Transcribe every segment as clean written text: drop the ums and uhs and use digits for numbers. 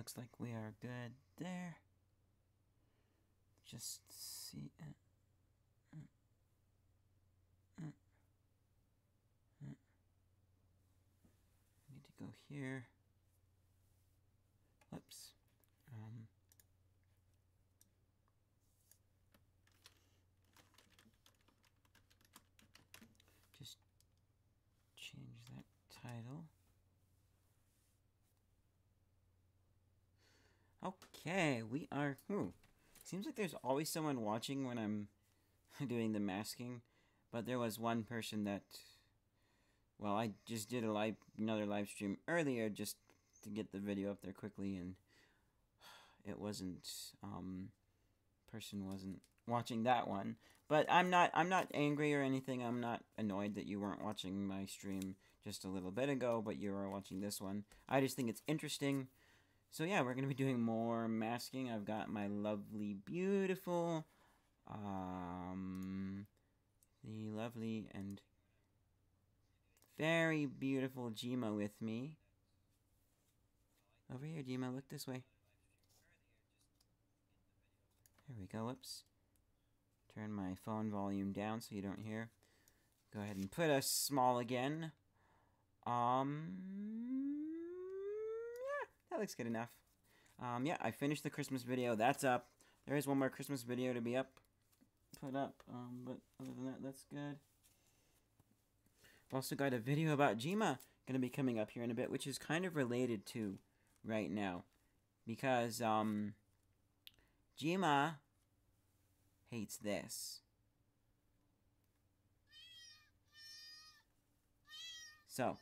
looks like we are good there. Just see it. Need to go here. Whoops. Just change that title. Okay, we are. Seems like there's always someone watching when I'm doing the masking, but there was one person that. Well, I just did another live stream earlier just to get the video up there quickly, and it wasn't. Person wasn't watching that one. But I'm not angry or anything. I'm not annoyed that you weren't watching my stream just a little bit ago, but you are watching this one. I just think it's interesting. So yeah, we're going to be doing more masking. I've got my lovely, beautiful, the lovely and very beautiful Jima with me. Over here, Jima, look this way. There we go, whoops. Turn my phone volume down so you don't hear. Go ahead and put us small again. Yeah, that looks good enough. Yeah, I finished the Christmas video. That's up. There is one more Christmas video to be put up. But other than that, that's good. I've also got a video about Jima going to be coming up here in a bit, which is kind of related to right now. Because, Jima hates this. So,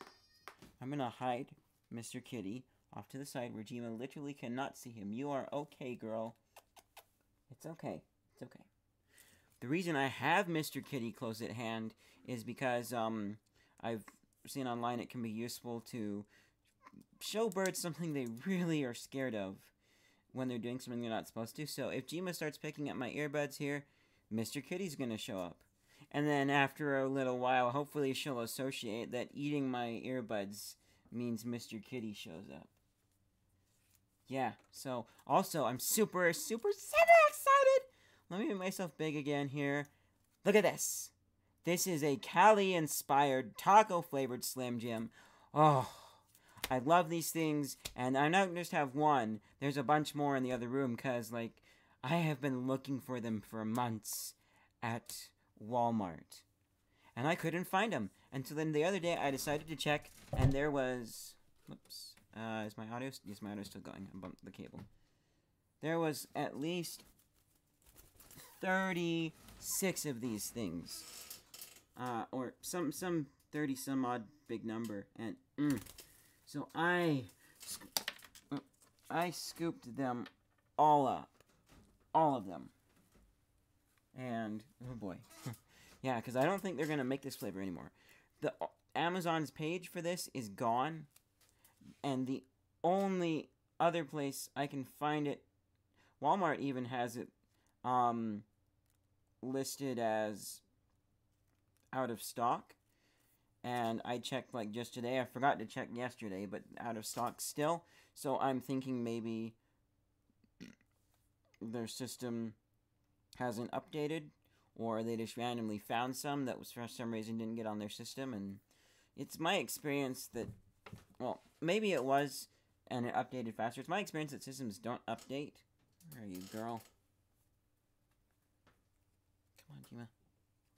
I'm going to hide Mr. Kitty off to the side where Jima literally cannot see him. You are okay, girl. It's okay. It's okay. The reason I have Mr. Kitty close at hand is because I've seen online it can be useful to show birds something they really are scared of when they're doing something they're not supposed to. So if Jima starts picking at my earbuds here, Mr. Kitty's going to show up. And then after a little while, hopefully she'll associate that eating my earbuds means Mr. Kitty shows up. Yeah, so also I'm super excited. Let me make myself big again here. Look at this. This is a Cali-inspired taco-flavored Slim Jim. Oh, I love these things, and I don't just have one. There's a bunch more in the other room, because, like, I have been looking for them for months at Walmart. And I couldn't find them. Until then the other day, I decided to check, and there was... Whoops. Is my audio... Yes, my audio's still going. I bumped the cable. There was at least 36 of these things. Or some 30-some-odd big number. And, so I scooped them all up. All of them. And, oh boy. Yeah, because I don't think they're going to make this flavor anymore. The Amazon's page for this is gone. And the only other place I can find it, Walmart even has it listed as out of stock. And I checked like just today. I forgot to check yesterday, but out of stock still. So I'm thinking maybe their system hasn't updated, or they just randomly found some that was for some reason didn't get on their system. And it's my experience that, well, maybe it was and it updated faster. It's my experience that systems don't update. Where are you, girl? Come on, Jima.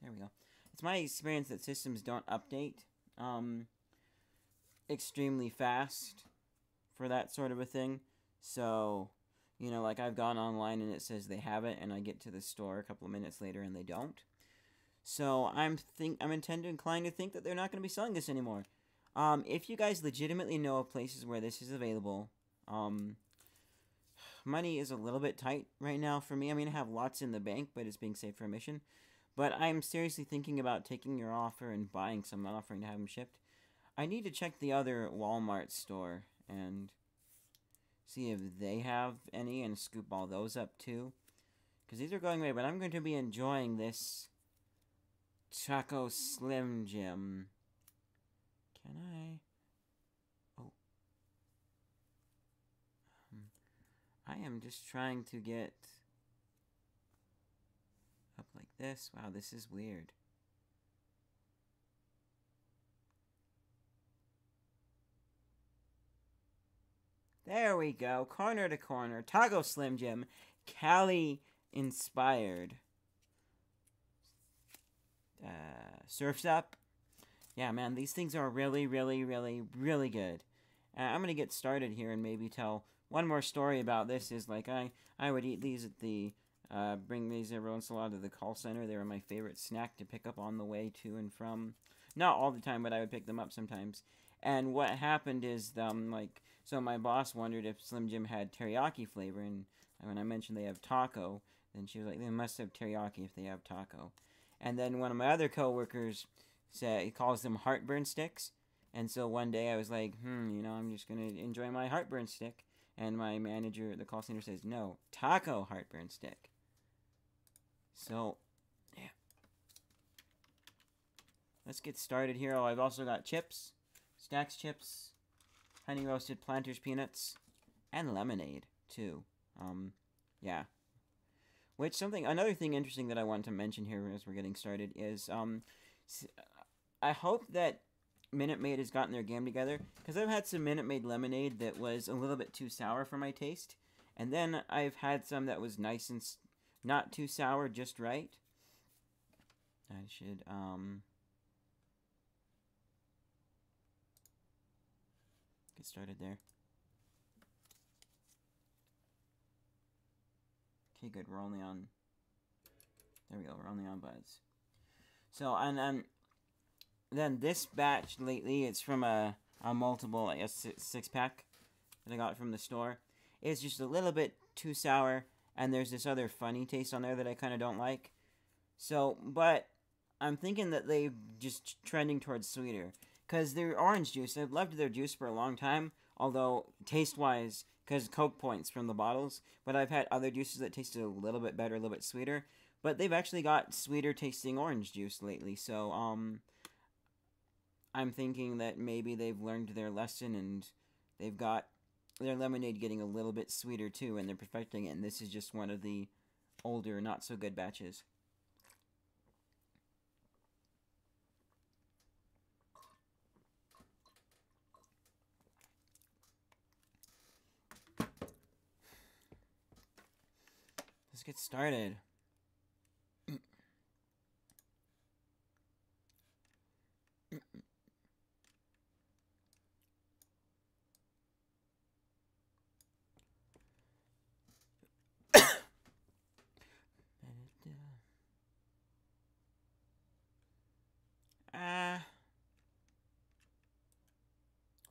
There we go. It's my experience that systems don't update extremely fast for that sort of a thing. So, you know, like I've gone online and it says they have it, and I get to the store a couple of minutes later and they don't. So I'm inclined to think that they're not going to be selling this anymore. If you guys legitimately know of places where this is available, money is a little bit tight right now for me. I mean, I have lots in the bank, but it's being saved for a mission. But I'm seriously thinking about taking your offer and buying some, not offering to have them shipped. I need to check the other Walmart store and see if they have any and scoop all those up too. Because these are going away, but I'm going to be enjoying this Taco Slim Jim. Can I? Oh. I am just trying to get up like this. Wow, this is weird. There we go. Corner to corner. Toggle Slim Jim. Cali inspired. Surf's Up. Yeah, man, these things are really, really, really, really good. I'm going to get started here and maybe tell one more story about this. Is like I would eat these at the, bring these every once in a while to the call center. They were my favorite snack to pick up on the way to and from. Not all the time, but I would pick them up sometimes. And what happened is, so my boss wondered if Slim Jim had teriyaki flavor, and when I mentioned they have taco, then she was like, they must have teriyaki if they have taco. And then one of my other coworkers said he calls them heartburn sticks. And so one day I was like, I'm just going to enjoy my heartburn stick. And my manager at the call center says, no, taco heartburn stick. So, yeah. Let's get started here. Oh, I've also got chips, Stax chips, honey roasted Planters peanuts, and lemonade, too. Yeah. Another thing interesting that I want to mention here as we're getting started is, I hope that Minute Maid has gotten their game together, because I've had some Minute Maid lemonade that was a little bit too sour for my taste, and then I've had some that was nice and not too sour, just right. I should, get started there. Okay, good. We're only on... There we go. We're only on buds. So, and then this batch lately, it's from a multiple, I guess, 6-pack that I got from the store. It's just a little bit too sour, and there's this other funny taste on there that I kind of don't like. So, but I'm thinking that they're just trending towards sweeter. Because their orange juice, I've loved their juice for a long time, although taste-wise, because Coke points from the bottles, but I've had other juices that tasted a little bit better, a little bit sweeter, but they've actually got sweeter tasting orange juice lately, so I'm thinking that maybe they've learned their lesson and they've got their lemonade getting a little bit sweeter too, and they're perfecting it, and this is just one of the older, not so good batches. Let's get started.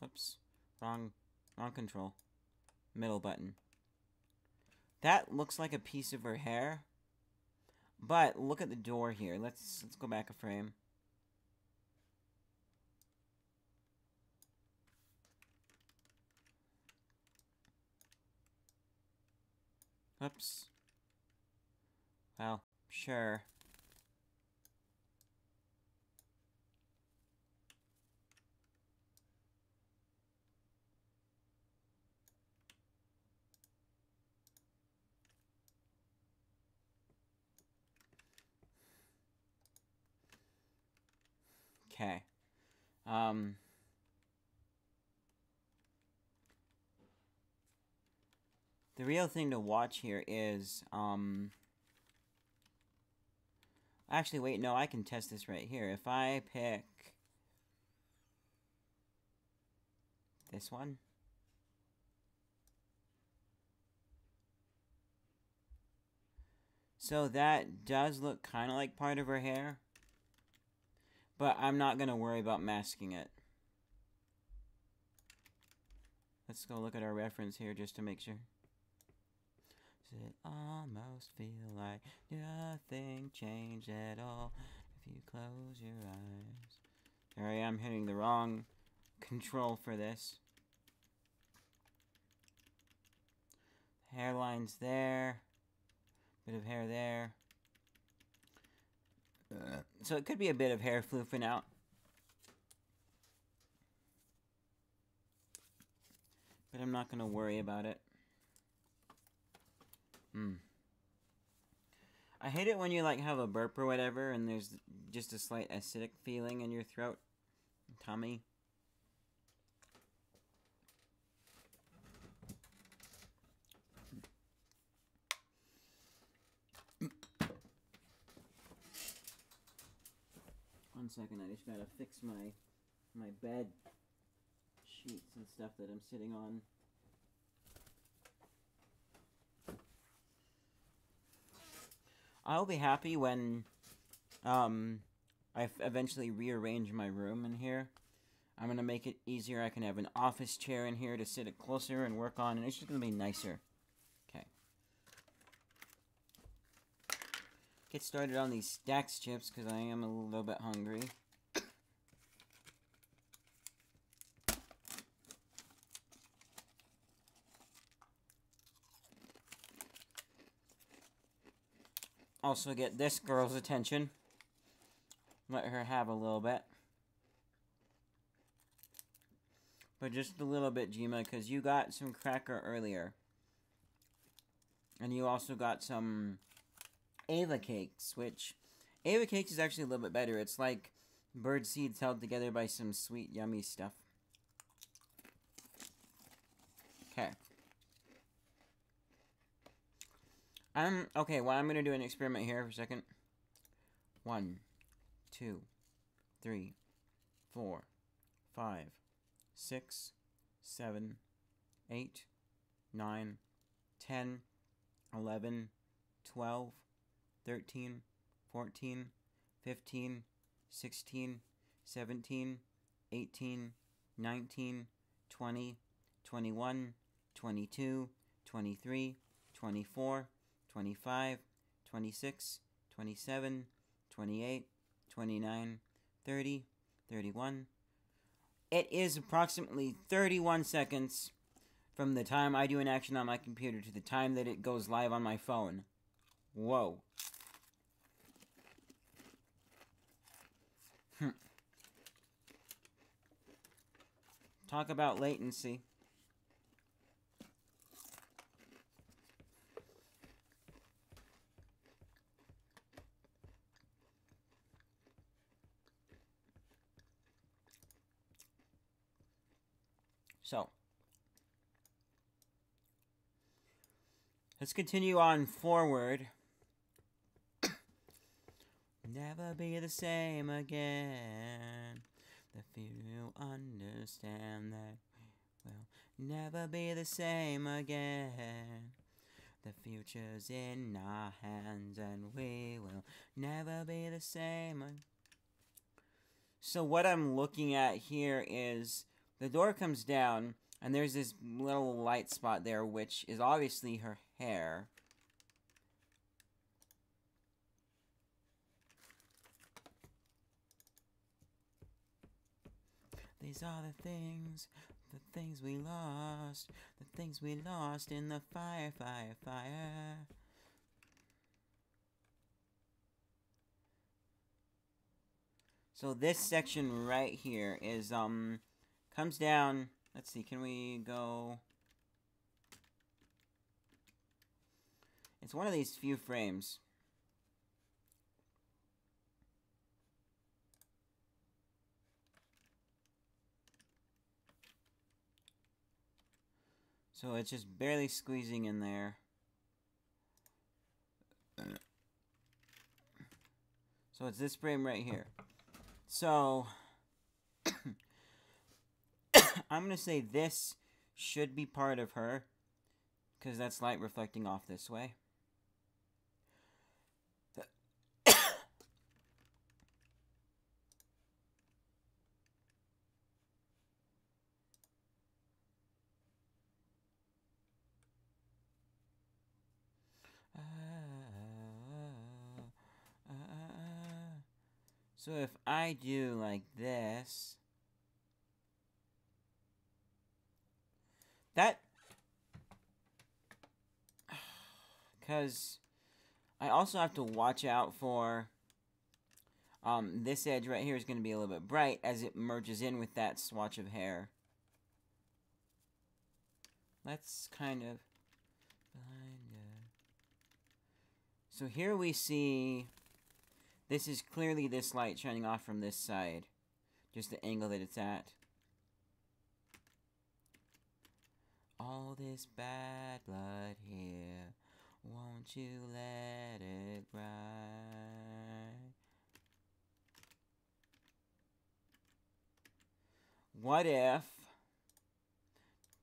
Whoops. Wrong control. Middle button. That looks like a piece of her hair. But look at the door here. Let's go back a frame. Oops. Well, sure. Okay. The real thing to watch here is, actually, wait, no, I can test this right here. If I pick this one. So that does look kind of like part of her hair. But I'm not going to worry about masking it. Let's go look at our reference here just to make sure. Does it almost feel like nothing changed at all if you close your eyes? Sorry, I'm hitting the wrong control for this. Hairline's there. Bit of hair there. So it could be a bit of hair floofing out. But I'm not going to worry about it. I hate it when you, like, have a burp or whatever, and there's just a slight acidic feeling in your throat, tummy. One second, I just gotta fix my bed sheets and stuff that I'm sitting on. I'll be happy when I eventually rearrange my room in here. I'm gonna make it easier. I can have an office chair in here to sit it closer and work on, and it's just gonna be nicer. Okay. Get started on these Stacks chips because I am a little bit hungry. Also get this girl's attention. Let her have a little bit. But just a little bit, Jima, because you got some cracker earlier. And you also got some Ava cakes, which... Ava cakes is actually a little bit better. It's like bird seeds held together by some sweet, yummy stuff. Okay. Okay, well, I'm going to do an experiment here for a second. 1, 2, 3, 4, 5, 6, 7, 8, 9, 10, 11, 12, 13, 14, 15, 16, 17, 18, 19, 20, 21, 22, 23, 24, 25, 26, 27, 28, 29, 30, 31. It is approximately 31 seconds from the time I do an action on my computer to the time that it goes live on my phone. Whoa. Talk about latency. So, let's continue on forward. Never be the same again. The few who understand that we'll never be the same again. The future's in our hands and we will never be the same. So what I'm looking at here is the door comes down and there's this little light spot there, which is obviously her hair. These are the things we lost, the things we lost in the fire, fire, fire. So this section right here is, comes down, let's see, can we go? It's one of these few frames. So it's just barely squeezing in there. So it's this frame right here. So I'm going to say this should be part of her, because that's light reflecting off this way. So if I do like this, that, because I also have to watch out for, this edge right here is going to be a little bit bright as it merges in with that swatch of hair. Let's kind of, So here we see, this is clearly this light shining off from this side. Just the angle that it's at. All this bad blood here, won't you let it ride? What if...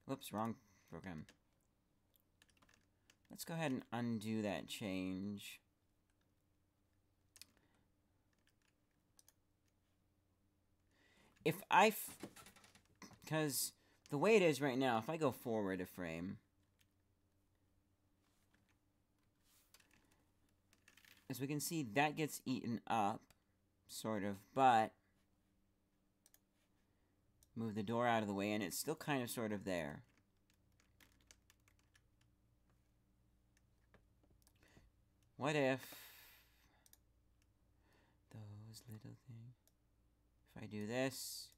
Whoops, wrong program. Let's go ahead and undo that change. If I... Because the way it is right now, if I go forward a frame... As we can see, that gets eaten up, sort of, but... Move the door out of the way, and it's still kind of sort of there. What if those little things, if I do this,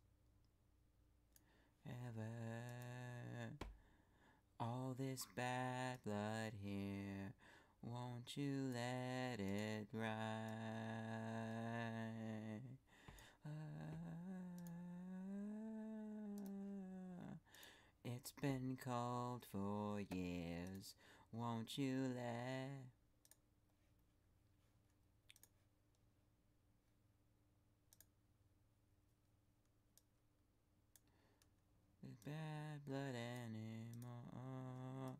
ever, all this bad blood here, won't you let it ride? It's been cold for years, won't you let... bad blood anymore.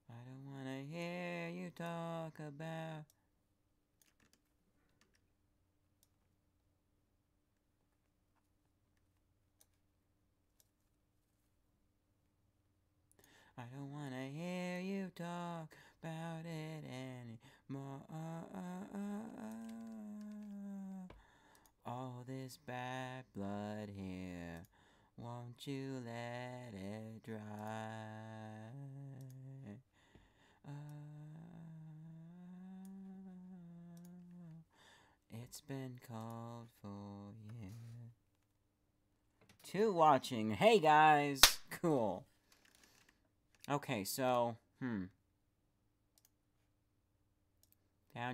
I don't wanna hear you talk about... I don't wanna hear you talk about it anymore. All this bad blood here, won't you let it dry? It's been cold for years. To watching. Hey guys! Cool. Okay, so, down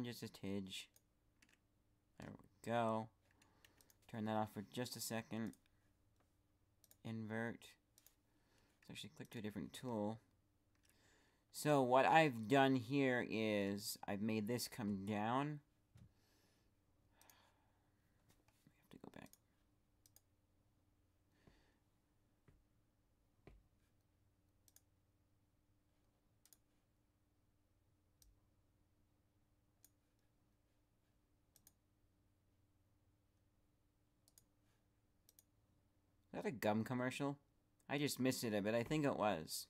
just a tidge. There we go. Turn that off for just a second. Invert. Let's actually click to a different tool. So what I've done here is I've made this come down. We have to go back. Is that a gum commercial? I just missed it, but I think it was.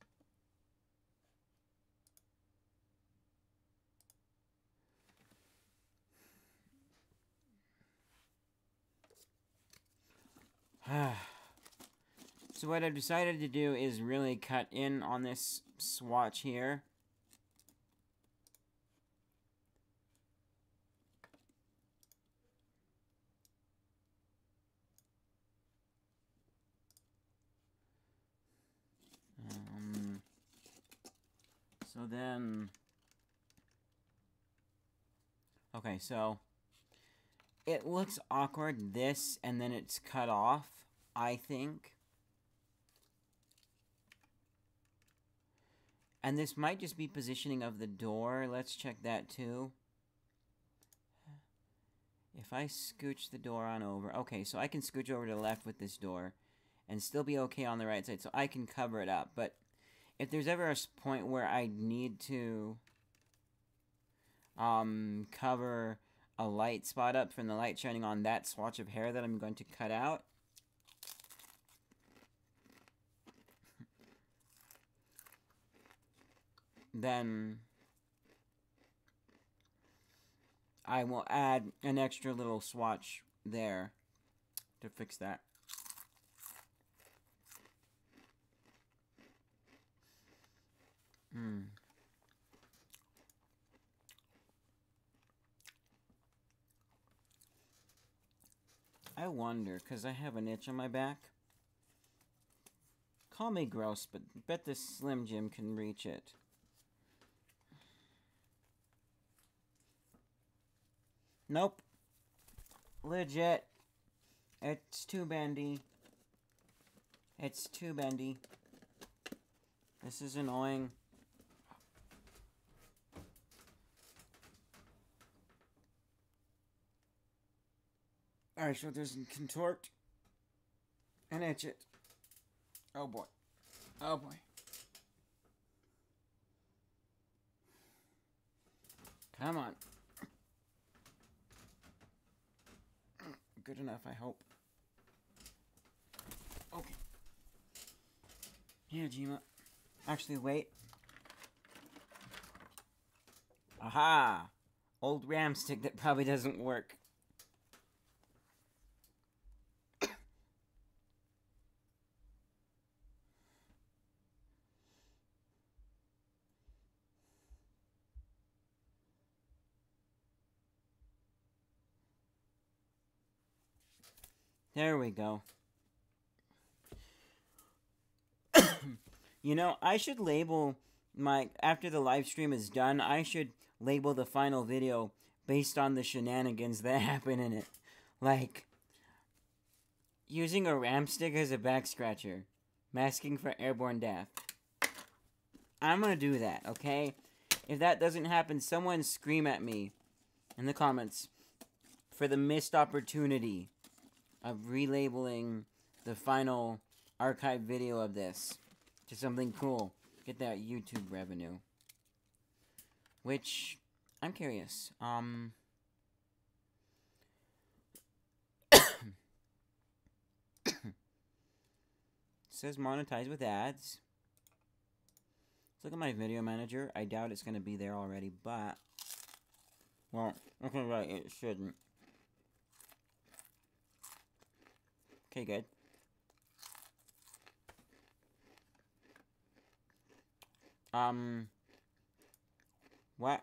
So what I've decided to do is really cut in on this swatch here. So then... Okay, so... It looks awkward, this, and then it's cut off, I think. And this might just be positioning of the door. Let's check that too. If I scooch the door on over... Okay, so I can scooch over to the left with this door and still be okay on the right side, so I can cover it up. But if there's ever a point where I need to cover a light spot up from the light shining on that swatch of hair that I'm going to cut out, then I will add an extra little swatch there to fix that. I wonder, because I have an itch on my back. Call me gross, but bet this Slim Jim can reach it. Nope. Legit. It's too bendy. It's too bendy. This is annoying. Alright, so there's contort and etch it. Oh boy. Oh boy. Come on. Good enough, I hope. Okay. Here, Jima. Actually, wait. Aha! Old RAM stick that probably doesn't work. There we go. You know, I should label my... After the live stream is done, I should label the final video based on the shenanigans that happen in it. Like, using a ram stick as a back scratcher. Masking for airborne death. I'm gonna do that, okay? If that doesn't happen, someone scream at me in the comments for the missed opportunity of relabeling the final archive video of this to something cool. Get that YouTube revenue. Which, I'm curious. Says monetize with ads. Let's look at my video manager. I doubt it's going to be there already, but... Well, okay, right, it shouldn't. Okay, good. What?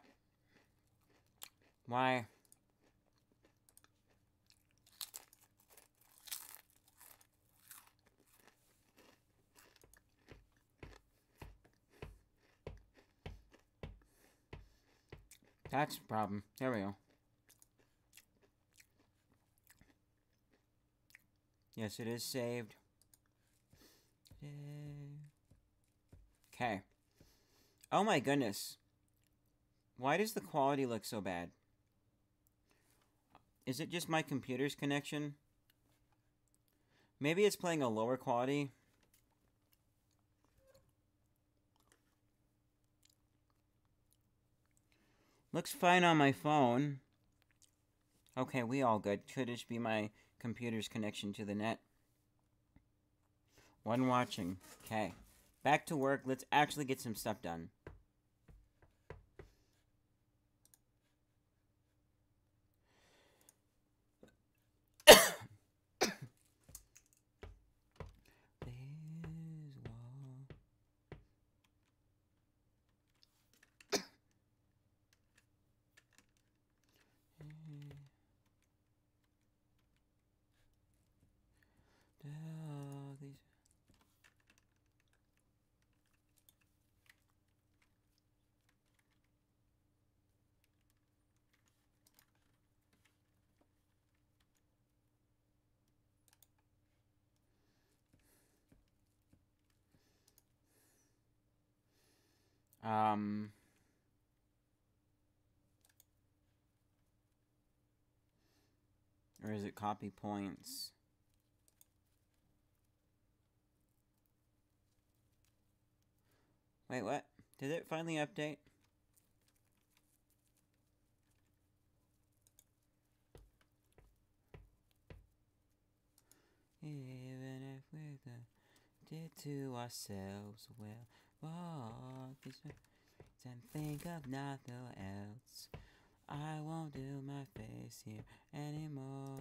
Why? That's the problem. There we go. Yes, it is saved. Okay. Oh my goodness. Why does the quality look so bad? Is it just my computer's connection? Maybe it's playing a lower quality. Looks fine on my phone. Okay, we all good. Could just be my computer's connection to the net. One watching. Okay. Back to work. Let's actually get some stuff done. Or is it copy points? Wait, what? Did it finally update? Even if we did to ourselves, well, walk these streets and think of nothing else. I won't do my face here anymore.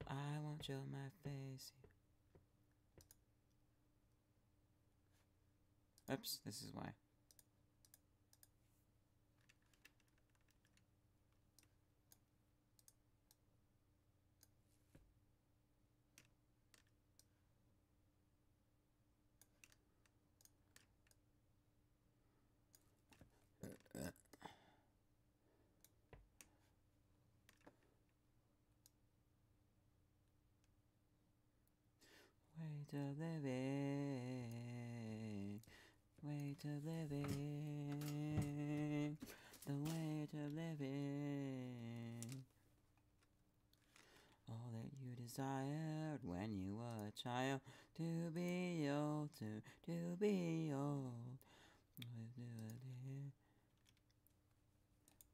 I won't show my face here. Oops, this is why. Weight of living, weight of living, the weight of living. All that you desired when you were a child, to be old, to be old.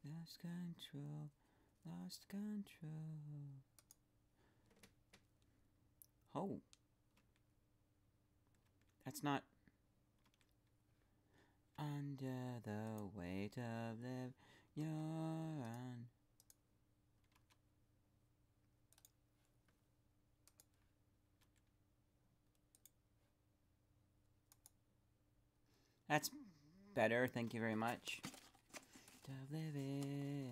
Lost control, lost control. Oh. That's not... Under the weight of live, you're on. That's better, thank you very much. Of living.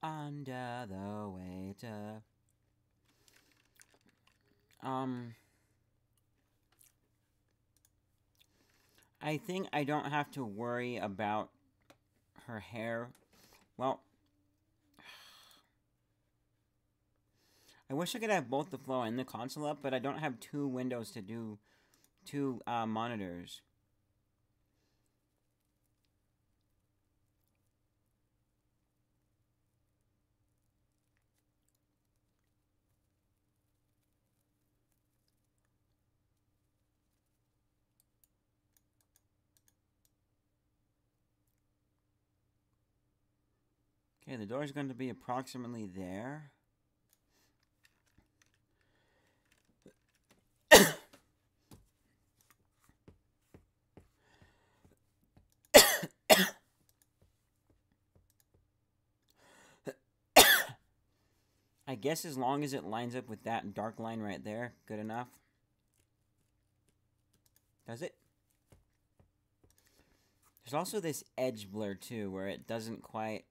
Under the weight of... I think I don't have to worry about her hair. Well, I wish I could have both the flow and the console up, but I don't have two windows to do two monitors. Okay, the door is going to be approximately there. I guess as long as it lines up with that dark line right there, good enough. Does it? There's also this edge blur too, where it doesn't quite...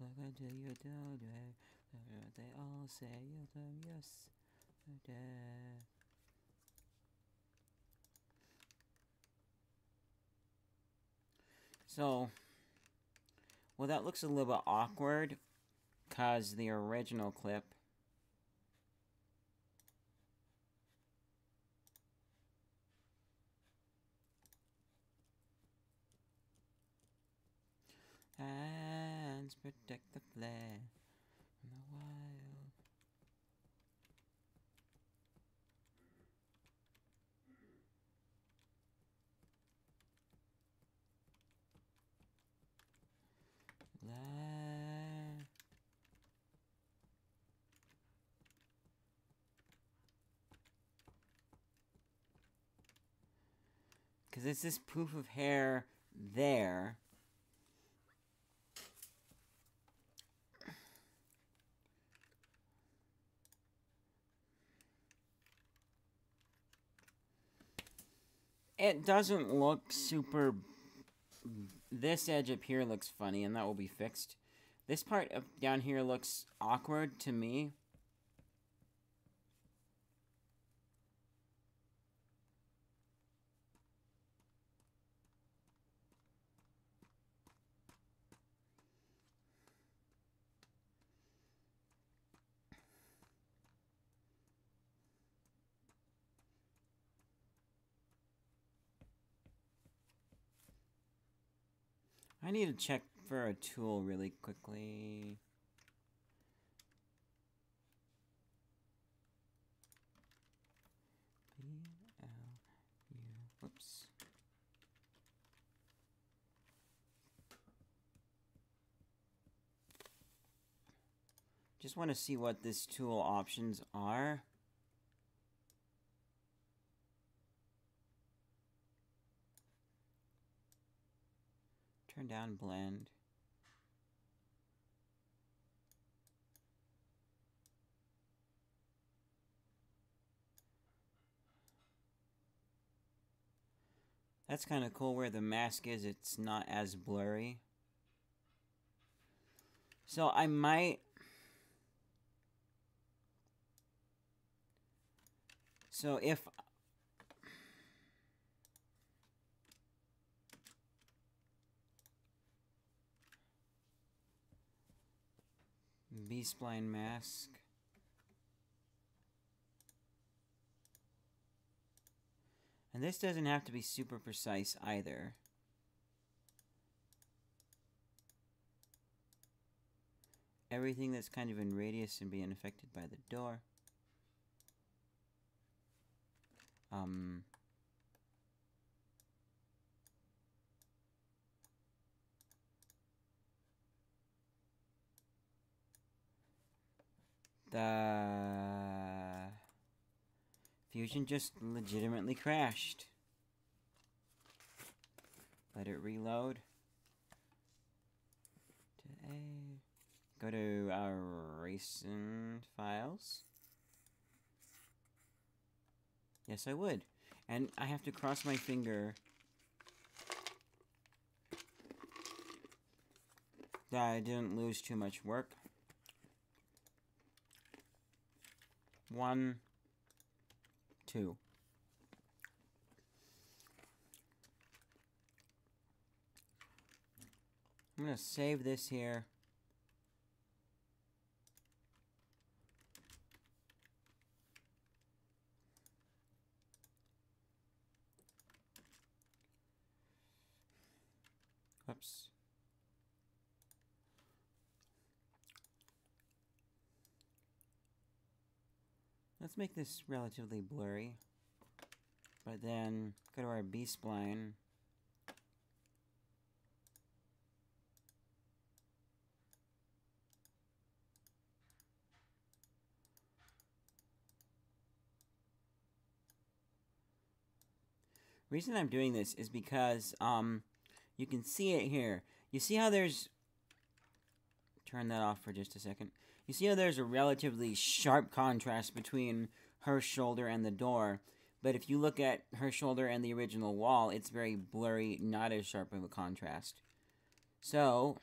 Look until you don't drag. They all say you'll come, yes. So, well, that looks a little bit awkward, because the original clip... Hands protect the flare from the wild. Because it's this poof of hair there. It doesn't look super... This edge up here looks funny, and that will be fixed. This part up down here looks awkward to me. I need to check for a tool really quickly. Whoops. Just want to see what this tool options are. Turn down blend. That's kind of cool where the mask is, it's not as blurry. So I might... So if... B-spline mask. And this doesn't have to be super precise either. Everything that's kind of in radius and being affected by the door. The fusion just legitimately crashed. Let it reload. Go to our recent files. Yes, I would. And I have to cross my finger that I didn't lose too much work. 1, 2. I'm gonna save this here. Oops. Let's make this relatively blurry. But then go to our B-spline. Reason I'm doing this is because you can see it here. You see how there's... Turn that off for just a second. You see how there's a relatively sharp contrast between her shoulder and the door. But if you look at her shoulder and the original wall, it's very blurry, not as sharp of a contrast. So,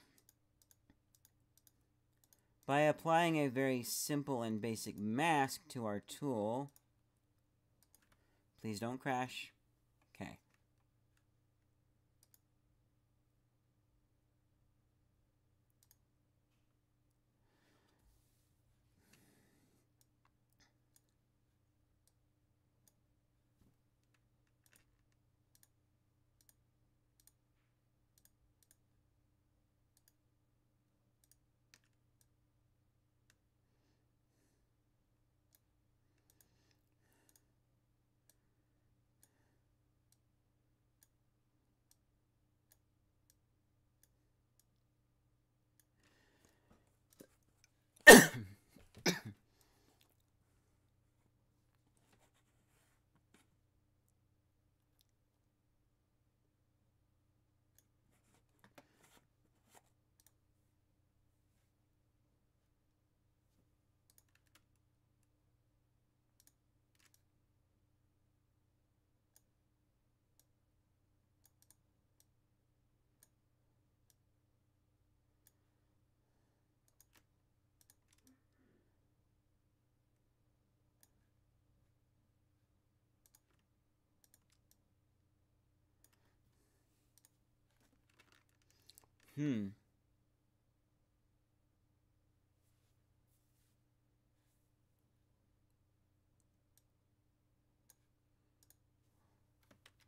by applying a very simple and basic mask to our tool... Please don't crash. Okay.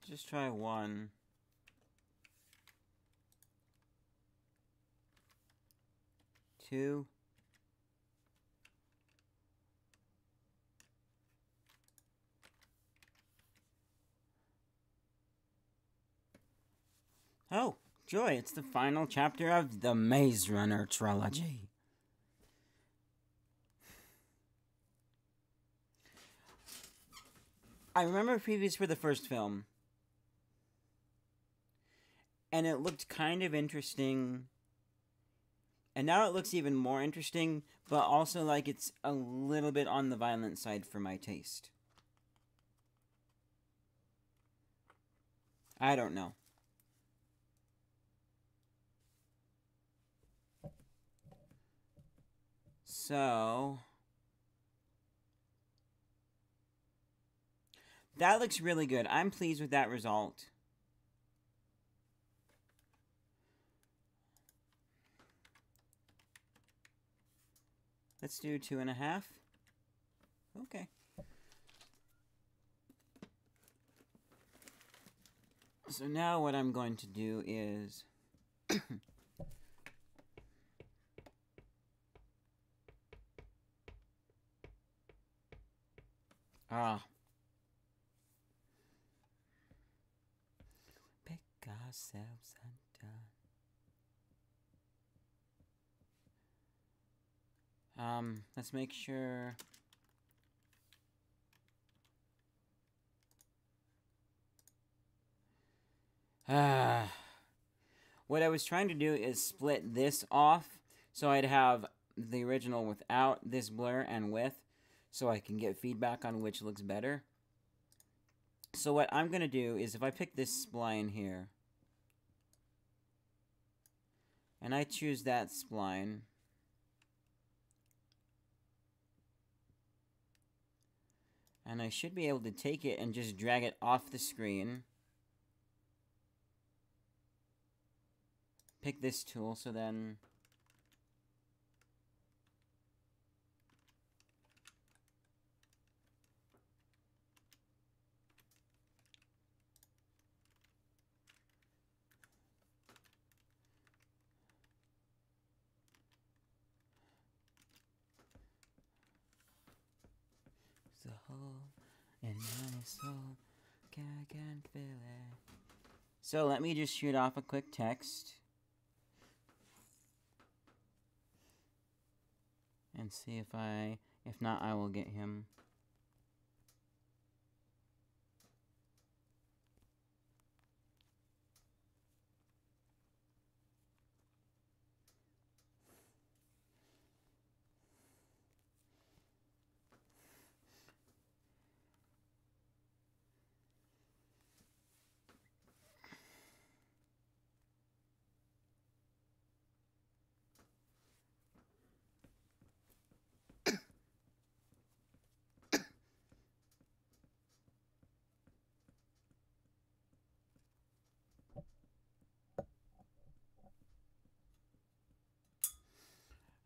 Just try one. 2. Oh, joy, it's the final chapter of the Maze Runner trilogy. I remember previews for the first film, and it looked kind of interesting, and now it looks even more interesting, but also like it's a little bit on the violent side for my taste. I don't know. So, that looks really good. I'm pleased with that result. Let's do 2.5. Okay. So now what I'm going to do is... Pick ourselves undone. Let's make sure... What I was trying to do is split this off so I'd have the original without this blur and with, so I can get feedback on which looks better. So what I'm going to do is if I pick this spline here, and I choose that spline, and I should be able to take it and just drag it off the screen. Pick this tool, so then... The hole in my soul, I can feel it. So let me just shoot off a quick text. And see if not, I will get him.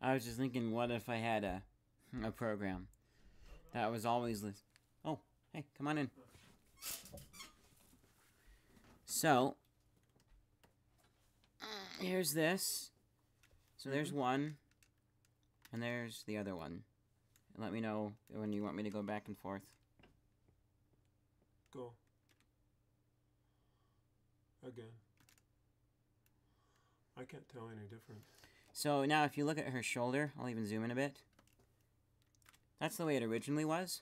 I was just thinking, what if I had a program that was always oh, hey, come on in. So, here's this. So there's one, and there's the other one. And let me know when you want me to go back and forth. Go. Again. I can't tell any difference. So now if you look at her shoulder, I'll even zoom in a bit. That's the way it originally was.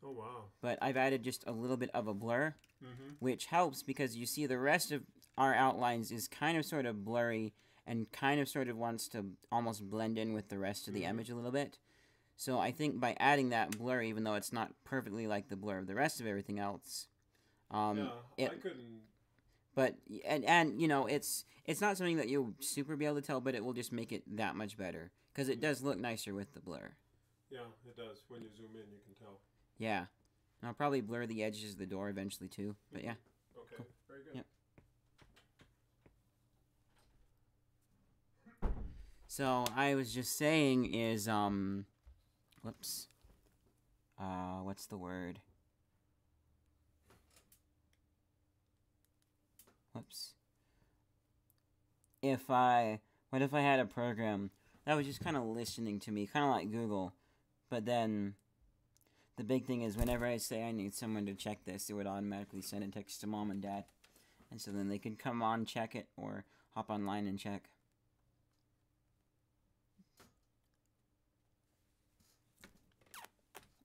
Oh, wow. But I've added just a little bit of a blur, which helps because you see the rest of our outlines is kind of sort of blurry and kind of sort of wants to almost blend in with the rest of the image a little bit. So I think by adding that blur, even though it's not perfectly like the blur of the rest of everything else, I couldn't. But and you know, it's not something that you'll super be able to tell, but it will just make it that much better because it does look nicer with the blur. Yeah, it does. When you zoom in, you can tell. Yeah, and I'll probably blur the edges of the door eventually too. But yeah. Okay. Cool. Very good. Yep. So I was just saying is whoops. What's the word? Whoops. What What if I had a program that was just kind of listening to me, kind of like Google, but then the big thing is whenever I say I need someone to check this, it would automatically send a text to mom and dad. And so then they could come on, check it, or hop online and check.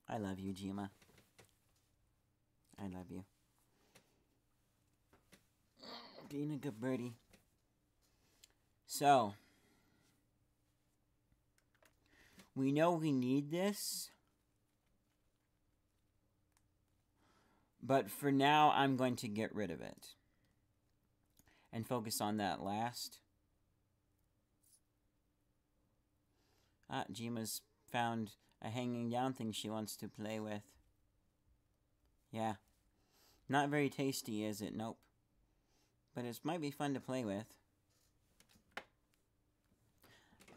I love you, Jima. I love you. Being a good birdie. So, we know we need this. But for now, I'm going to get rid of it. And focus on that last. Jima's found a hanging down thing she wants to play with. Yeah. Not very tasty, is it? Nope. But it might be fun to play with.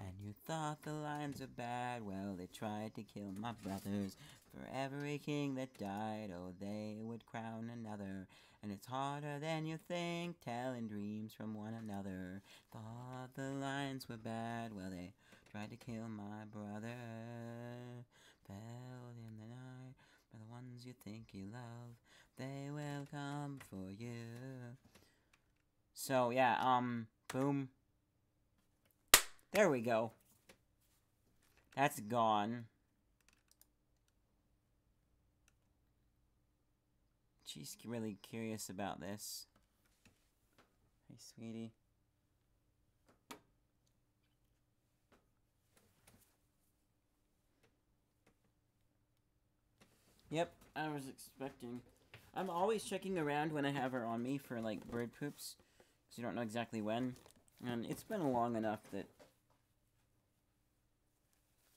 And you thought the lions were bad. Well, they tried to kill my brothers. For every king that died, oh, they would crown another. And it's harder than you think, telling dreams from one another. Thought the lions were bad. Well, they tried to kill my brother. Fell in the night by the ones you think you love. They will come for you. So, yeah, boom. There we go. That's gone. She's really curious about this. Hey, sweetie. Yep, I was expecting. I'm always checking around when I have her on me for, like, bird poops. Because you don't know exactly when. And it's been long enough that...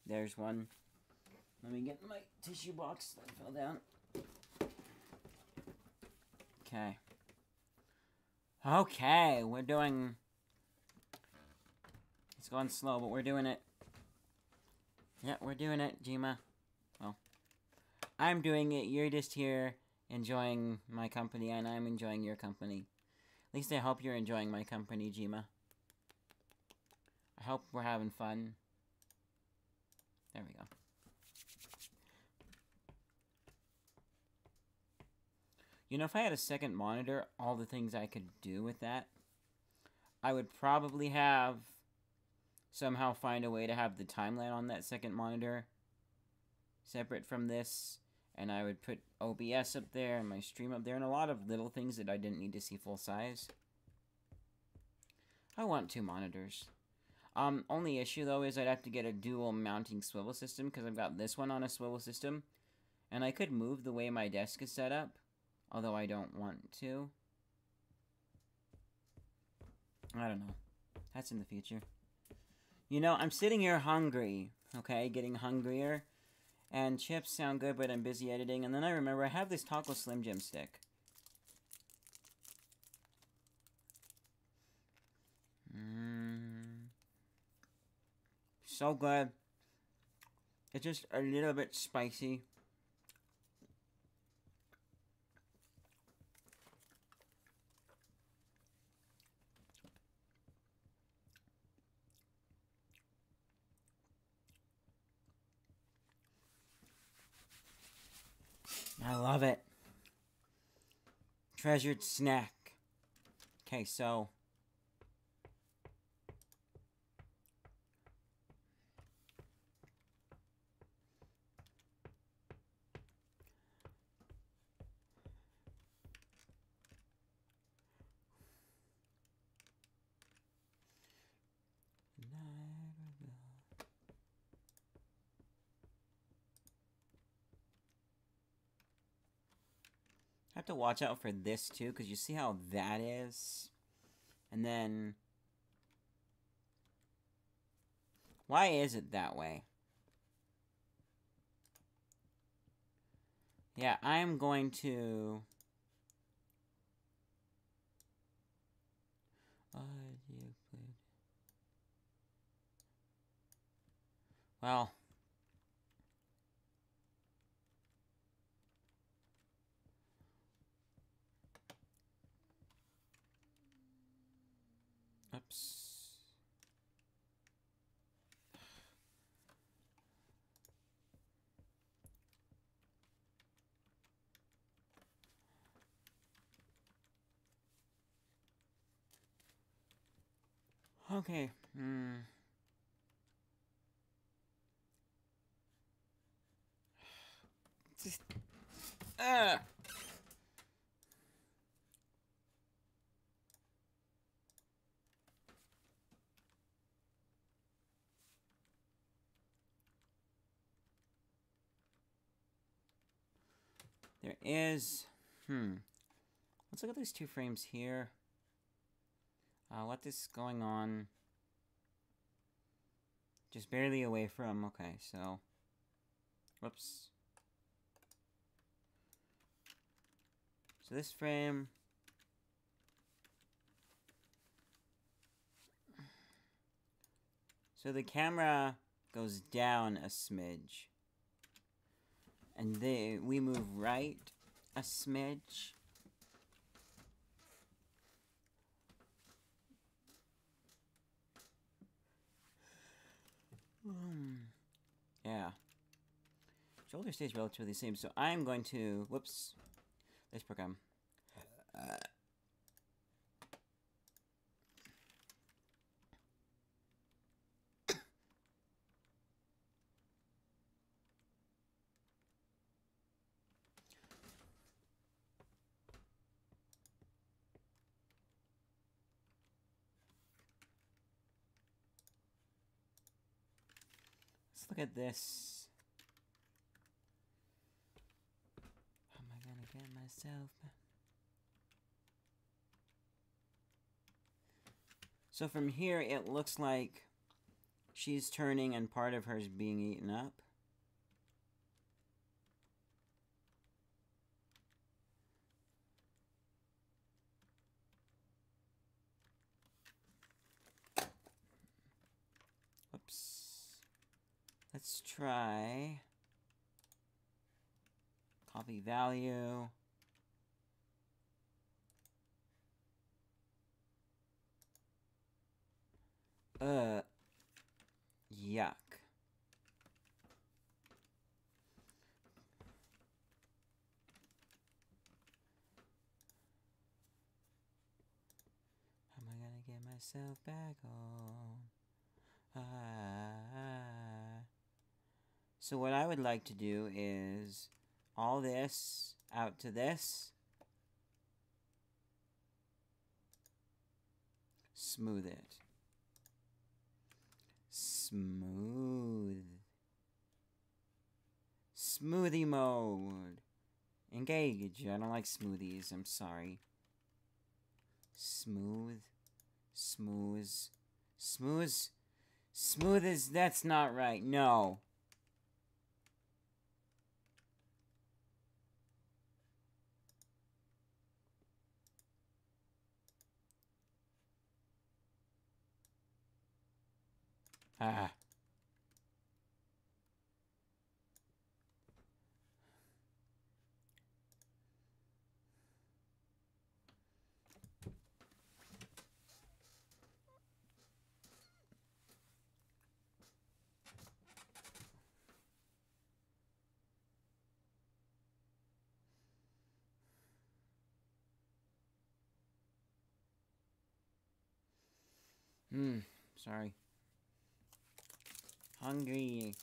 There's one. Let me get my tissue box that fell down. Okay. Okay, we're doing... It's going slow, but we're doing it. Yeah, we're doing it, Jima. Well, I'm doing it. You're just here enjoying my company, and I'm enjoying your company. At least I hope you're enjoying my company, Jima. I hope we're having fun. There we go. You know, if I had a second monitor, all the things I could do with that, I would probably have somehow find a way to have the timeline on that second monitor separate from this, and I would put OBS up there and my stream up there and a lot of little things that I didn't need to see full size. I want 2 monitors. Only issue though is I'd have to get a dual mounting swivel system because I've got this one on a swivel system, and I could move the way my desk is set up, although I don't want to. I don't know. That's in the future. You know, I'm sitting here hungry, okay, getting hungrier, and chips sound good, but I'm busy editing, and then I remember I have this Taco Slim Jim stick. So good. It's just a little bit spicy. I love it. Treasured snack. Okay, so... I have to watch out for this too, because you see how that is? And then... Why is it that way? Yeah, I'm going to... Well... Oops. Okay. Just... There is... Let's look at these 2 frames here. What is going on? Just barely away from... Okay, so... Whoops. So this frame... So the camera goes down a smidge. And we move right a smidge. Yeah. Shoulder stays relatively the same, so I'm going to... Whoops. This program. Let's look at this. How am I gonna get myself back? So from here, it looks like she's turning and part of her is being eaten up. Whoops. Let's try copy value. Yuck. How am I gonna get myself back home? So what I would like to do is all this out to this. Smooth it. Smooth. Smoothie mode. Engage. I don't like smoothies. I'm sorry. Smooth. Smooth. Smooth. Smooth is... That's not right. No. Ah. Sorry. Hungry.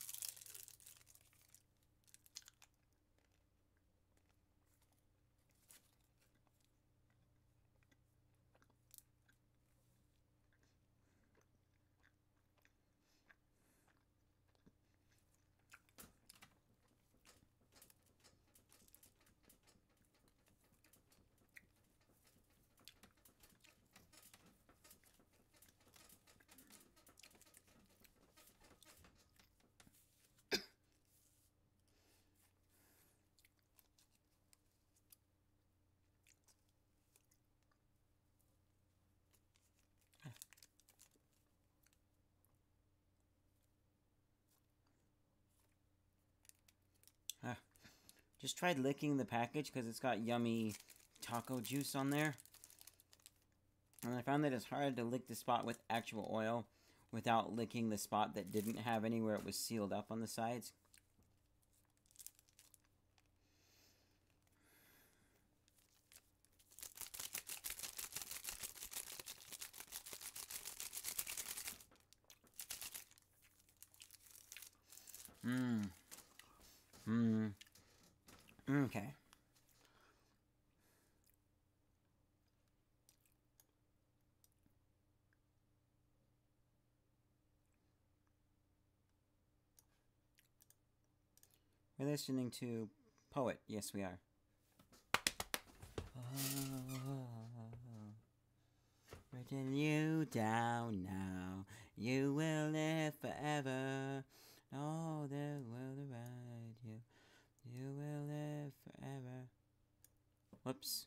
Just tried licking the package because it's got yummy taco juice on there. And I found that it's hard to lick the spot with actual oil without licking the spot that didn't have any where it was sealed up on the sides. Okay. We're listening to Poet. Yes, we are. Written you down now. You will live forever. All the world around you. You will live forever. Whoops.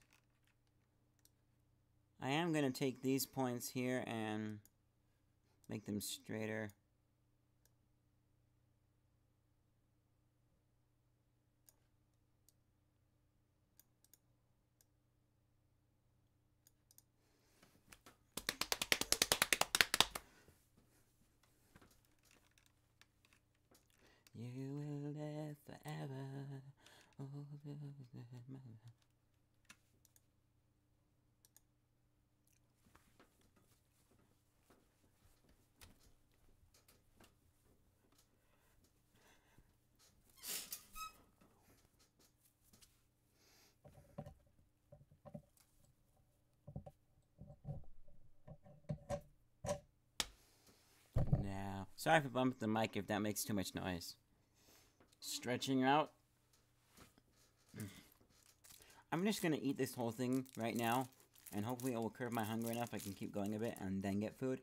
I am going to take these points here and make them straighter. You will live forever. Now, sorry for bumping the mic if that makes too much noise. Stretching out. I'm just gonna eat this whole thing right now, and hopefully it will curb my hunger enough I can keep going a bit and then get food.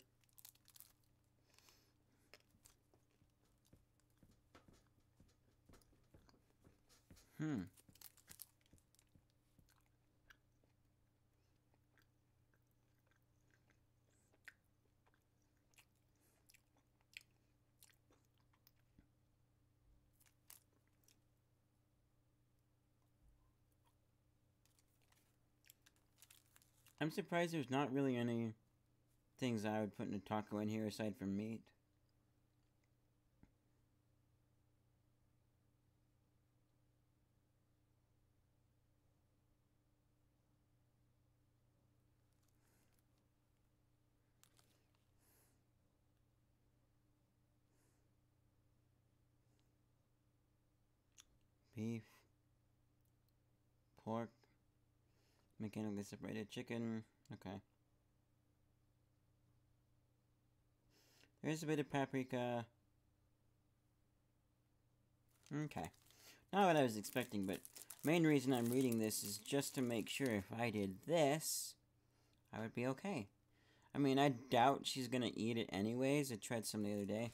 I'm surprised there's not really any things I would put in a taco in here aside from meat. Beef, pork, mechanically separated chicken. Okay. There's a bit of paprika. Okay. Not what I was expecting, but main reason I'm reading this is just to make sure if I did this, I would be okay. I mean, I doubt she's gonna eat it anyways. I tried some the other day.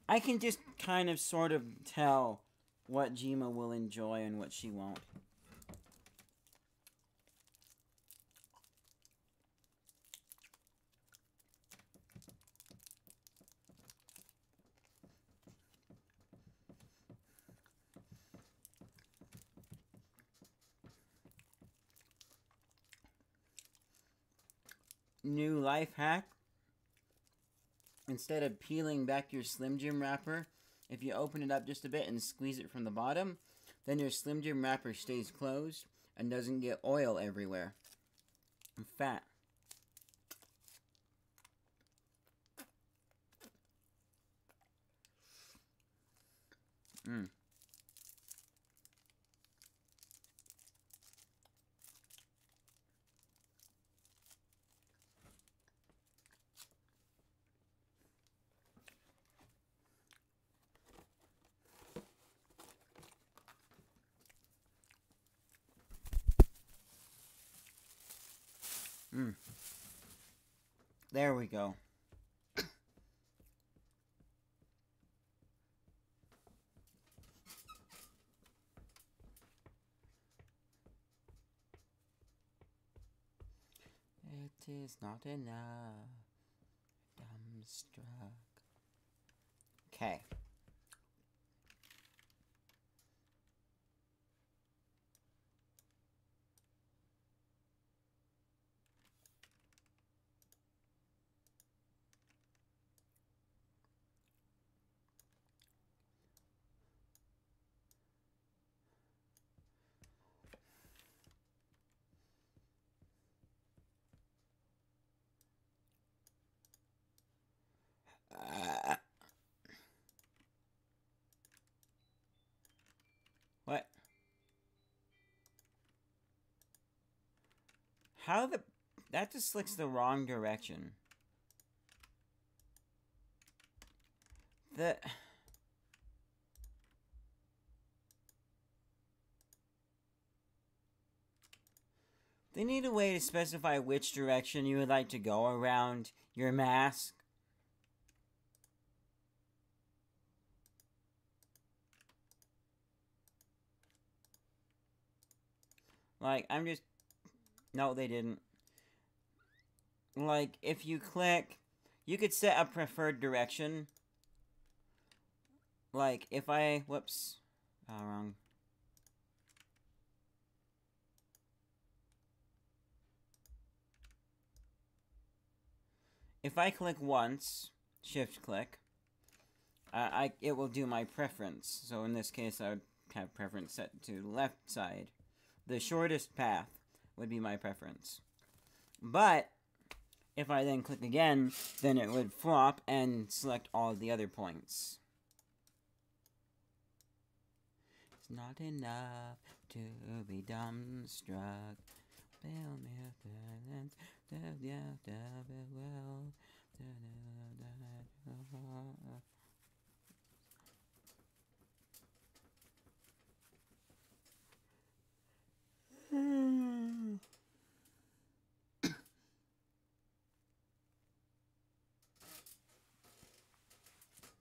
I can just kind of sort of tell what Jima will enjoy and what she won't. New life hack. Instead of peeling back your Slim Jim wrapper, if you open it up just a bit and squeeze it from the bottom, then your Slim Jim wrapper stays closed and doesn't get oil everywhere and fat. There we go. It is not enough. Dumbstruck. Okay. How the... That just looks the wrong direction. The... They need a way to specify which direction you would like to go around your mask. Like, I'm just... No, they didn't. Like, if you click... You could set a preferred direction. Like, if I... Whoops. Oh, wrong. If I click once, shift click, it will do my preference. So in this case, I would have preference set to left side. The shortest path would be my preference. But if I then click again, then it would flop and select all of the other points. It's not enough to be dumbstruck.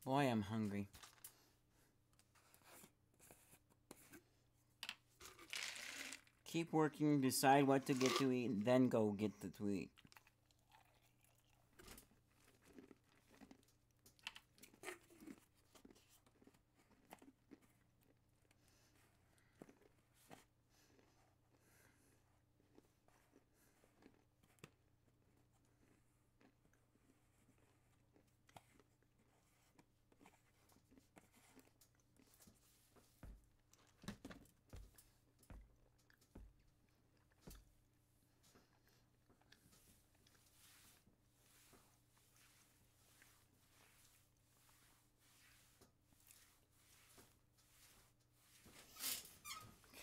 Boy, I'm hungry. Keep working, decide what to get to eat, then go get the to eat.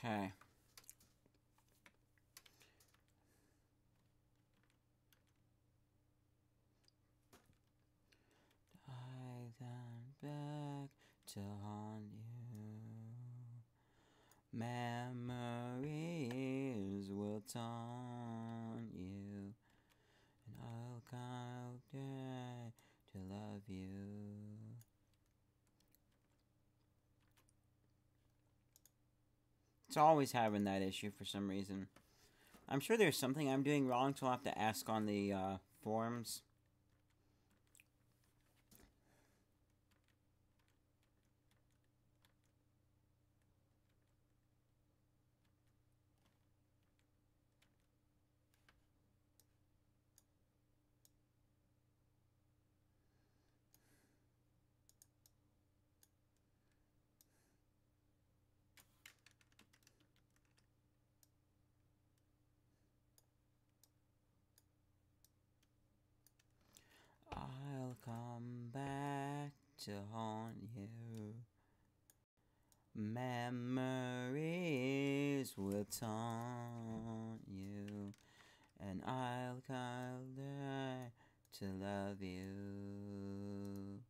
Okay. I come back to haunt you. Memories will taunt you, and I'll come back to love you. It's always having that issue for some reason. I'm sure there's something I'm doing wrong, so I'll have to ask on the forums. I'll come back to haunt you. Memories will taunt you, and I'll come back to love you.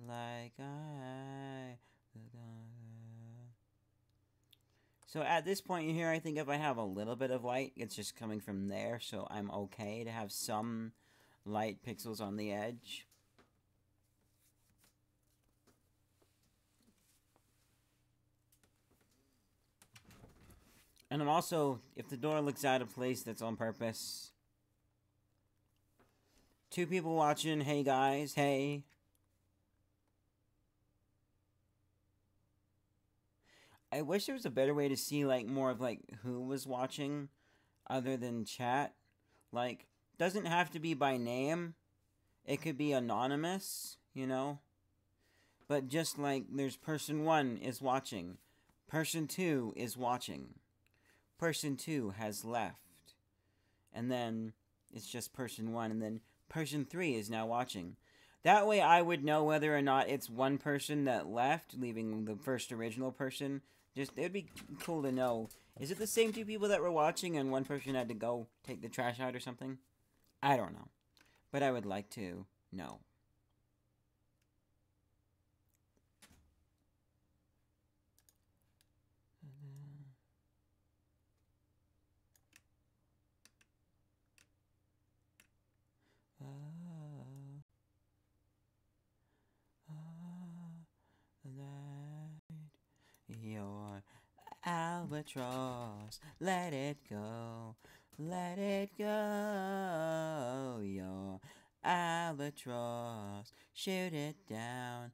Like I... So at this point here, I think if I have a little bit of light, it's just coming from there, so I'm okay to have some light pixels on the edge. And I'm also, if the door looks out of place, that's on purpose. 2 people watching, hey guys, hey. I wish there was a better way to see, like, more of, like, who was watching other than chat. Like, doesn't have to be by name. It could be anonymous, you know? But just like, there's person 1 is watching. Person 2 is watching. Person 2 has left. And then it's just person 1, and then person 3 is now watching. That way I would know whether or not it's one person that left, leaving the first original person. Just, it'd be cool to know Is it the same two people that were watching and one person had to go take the trash out or something? I don't know. But I would like to know. Your albatross, let it go, let it go. Your albatross, shoot it down,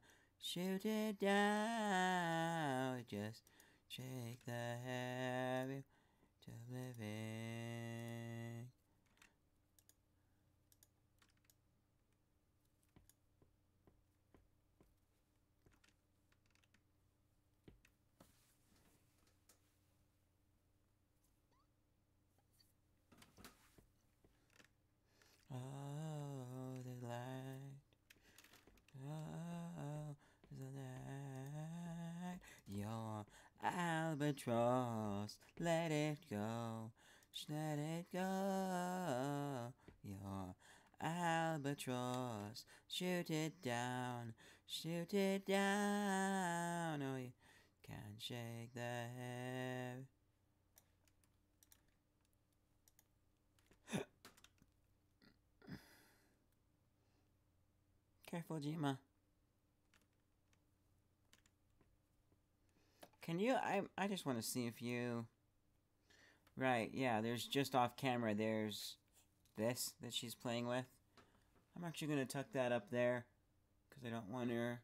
just shake the heavy to living. Oh, the light. Oh, the light. Your albatross, let it go. Let it go. Your albatross, shoot it down. Shoot it down. Oh, you can't shake the head. Careful, Jima. Can you... I just want to see if you... Right, yeah, there's just off camera, there's this that she's playing with. I'm actually going to tuck that up there, because I don't want her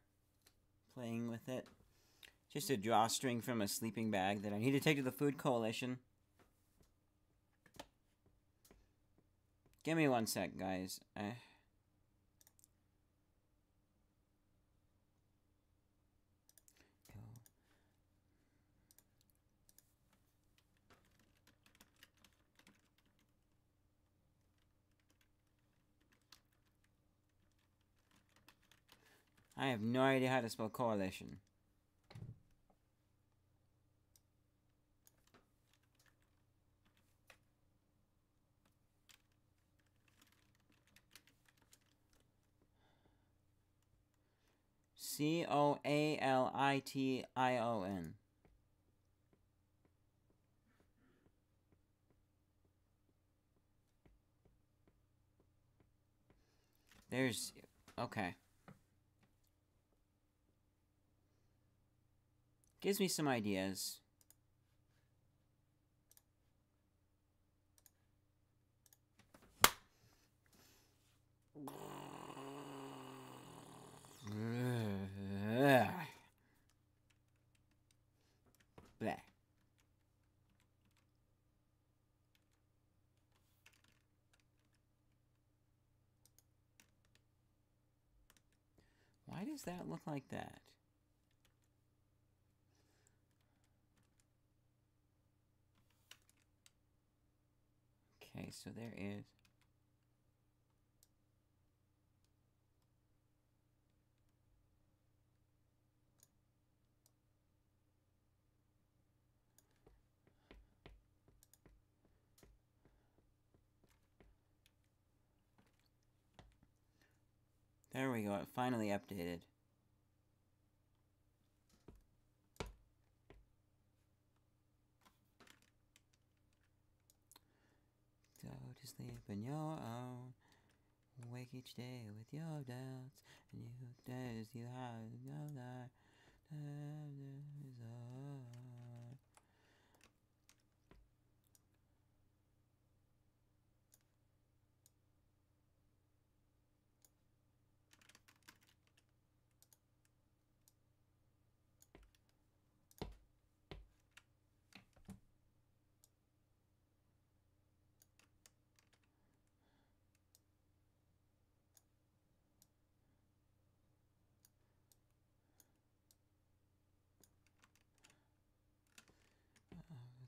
playing with it. Just a drawstring from a sleeping bag that I need to take to the Food Coalition. Give me 1 sec, guys. I have no idea how to spell coalition. C-O-A-L-I-T-I-O-N. There's... Okay. Gives me some ideas. Bleh. Why does that look like that? Okay, so there is... There we go, it finally updated. Go to sleep on your own. Wake each day with your doubts. And you days you have no life.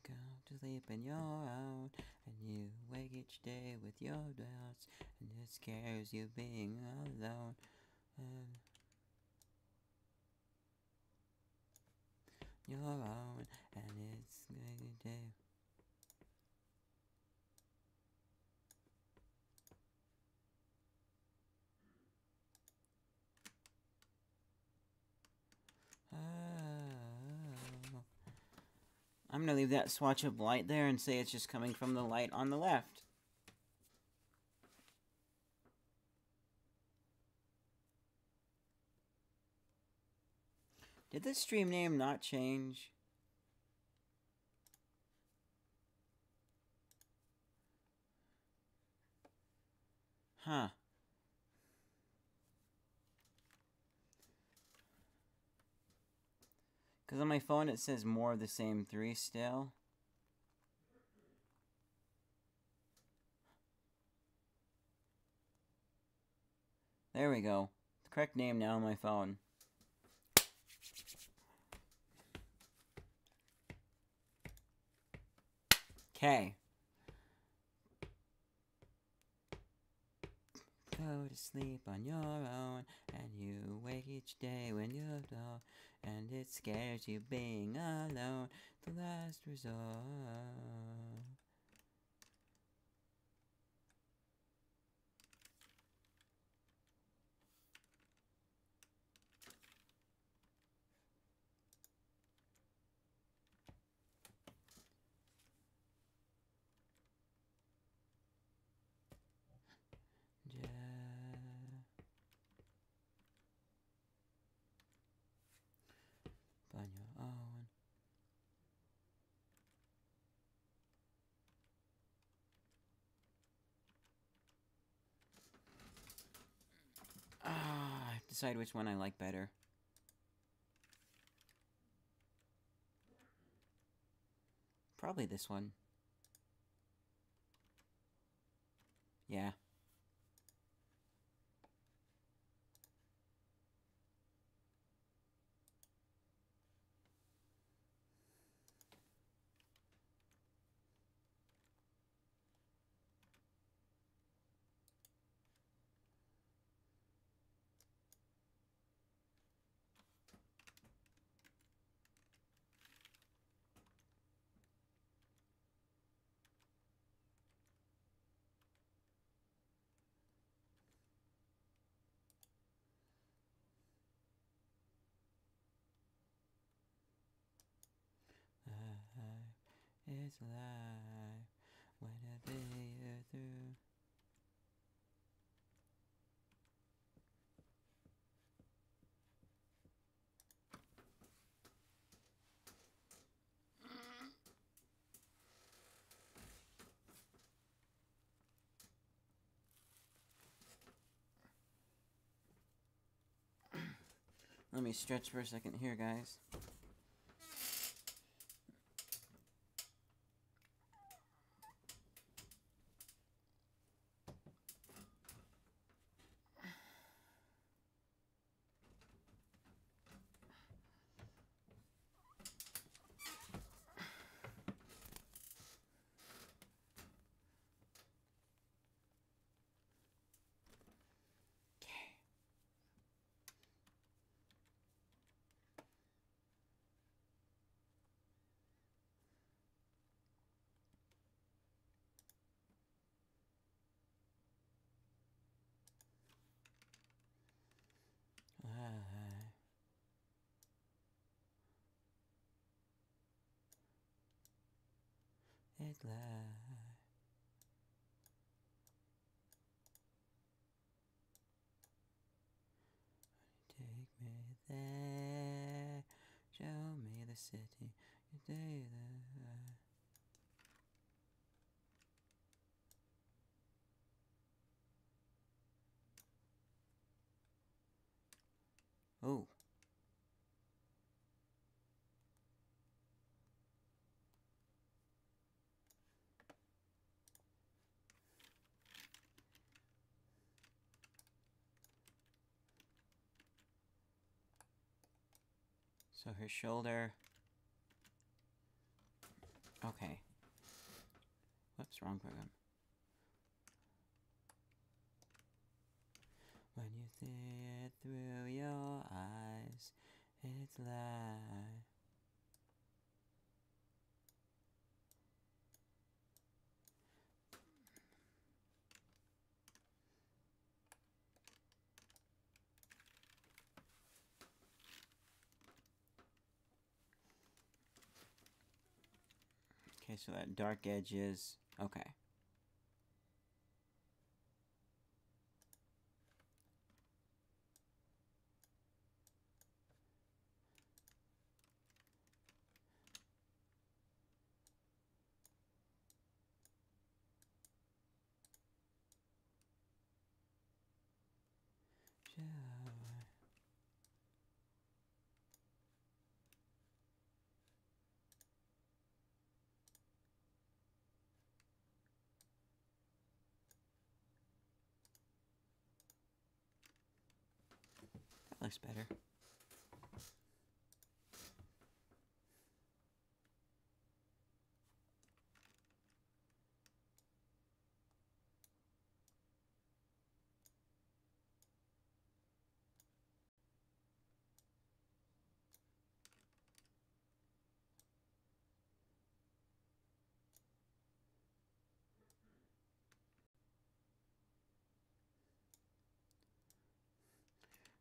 Go to sleep on your own, and you wake each day with your doubts, and it scares you being alone. your own, and it's good to do. Oh. I'm gonna leave that swatch of light there and say it's just coming from the light on the left. Did the stream name not change? Huh. Because on my phone it says more of the same 3 still. There we go. The correct name now on my phone. Okay. Go to sleep on your own, and you wake each day when you're alone, and it scares you being alone, the last resort. On your own. I have to decide which one I like better. Probably this one. Yeah. It's life, whenever you're through. Let me stretch for a second here, guys. It's life. Take me there, show me the city, you day there. Oh. So her shoulder. Okay. Whoops, wrong program. When you see it through your eyes, it's life. so that dark edge is... Okay. That looks better.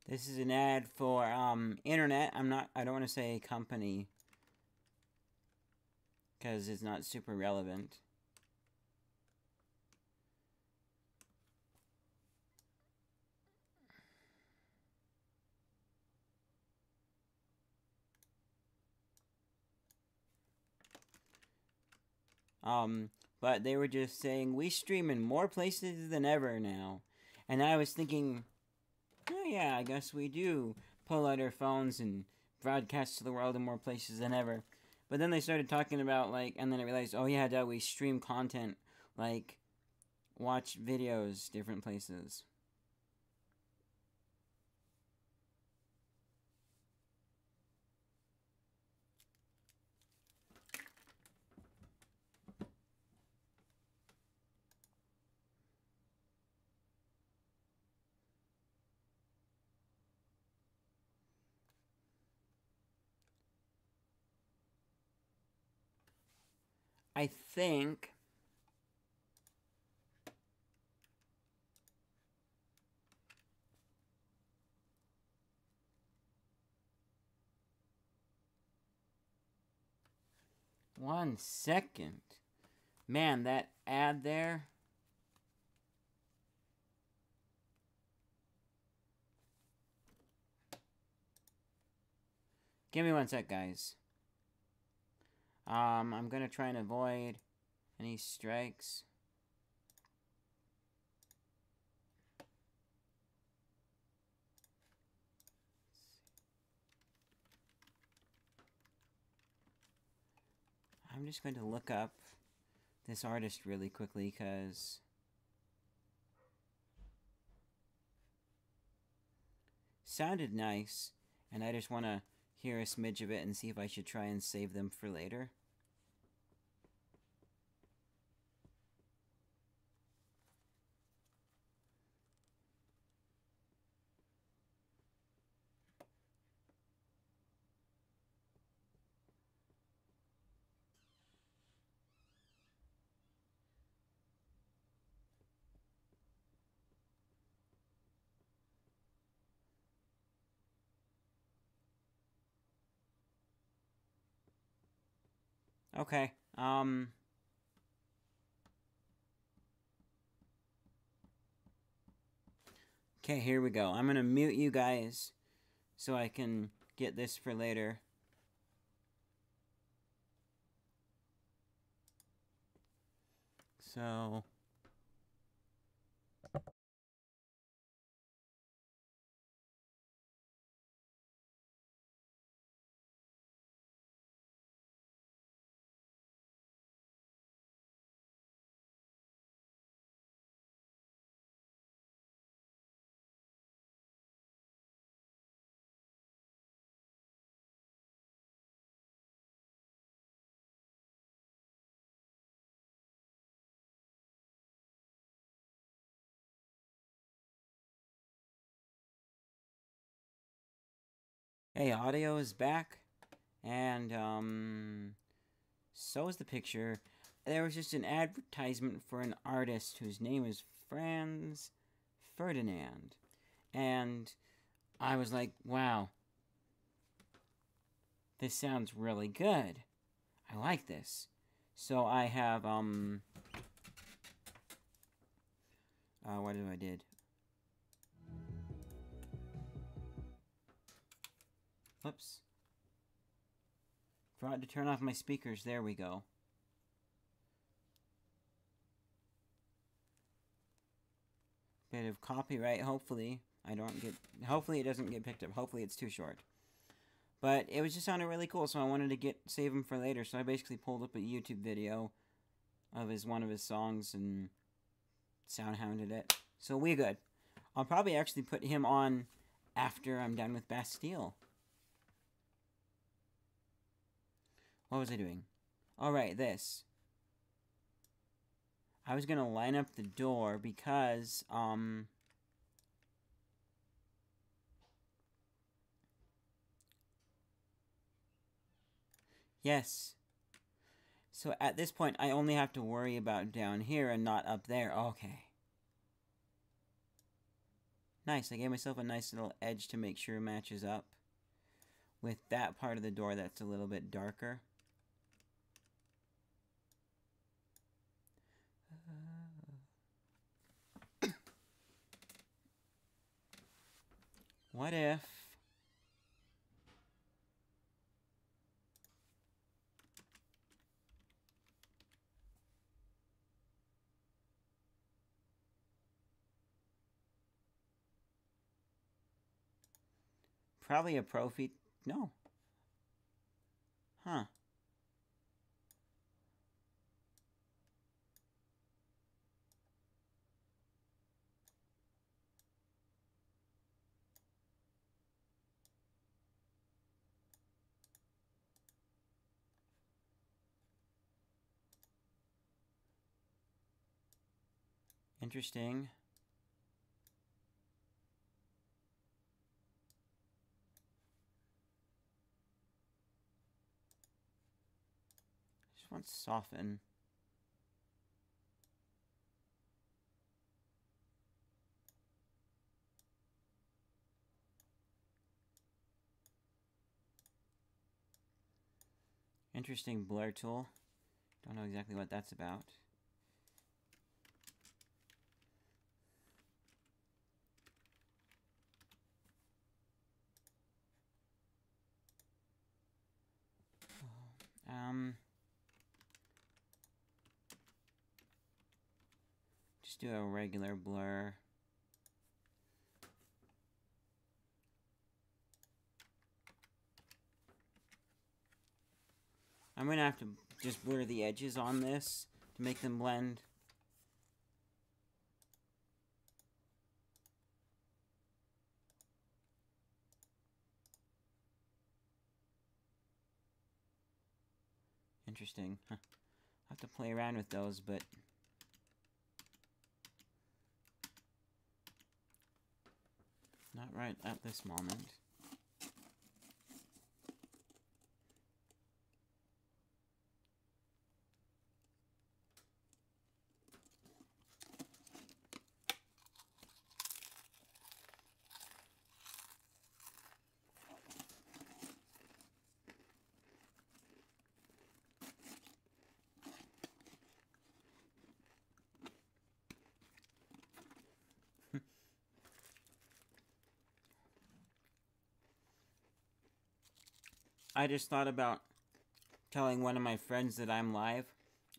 This is an ad for internet. I don't want to say company because it's not super relevant. But they were just saying, we stream in more places than ever now. And I was thinking, oh yeah, I guess we do pull out our phones and broadcast to the world in more places than ever. But then they started talking about, like, and then I realized, oh yeah, that we stream content, like, watch videos different places. I think one second. Man, that ad there. Give me one sec, guys. I'm gonna try and avoid any strikes. I'm just going to look up this artist really quickly because sounded nice, and I just want to hear a smidge of it and see if I should try and save them for later. Okay, okay, here we go. I'm gonna mute you guys so I can get this for later. So... Hey, audio is back, and so is the picture. There was just an advertisement for an artist whose name is Franz Ferdinand, and I was like, wow, this sounds really good. I like this. So I have, what did I did? Whoops. Forgot to turn off my speakers. There we go. Bit of copyright, hopefully. Hopefully it doesn't get picked up. Hopefully it's too short. But it was just sounded really cool, so I wanted to save him for later. So I basically pulled up a YouTube video of one of his songs and sound-hounded it. So we good. I'll probably actually put him on after I'm done with Bastille. What was I doing? Alright, this. I was gonna line up the door because, yes. So at this point, I only have to worry about down here and not up there. Okay. Nice. I gave myself a nice little edge to make sure it matches up with that part of the door that's a little bit darker. What if... Probably a Profi... No. Huh. Interesting. Just want to soften. Interesting blur tool. Don't know exactly what that's about. Just do a regular blur. I'm gonna have to just blur the edges on this to make them blend. Interesting. Huh. I'll have to play around with those, but... not right at this moment. I just thought about telling one of my friends that I'm live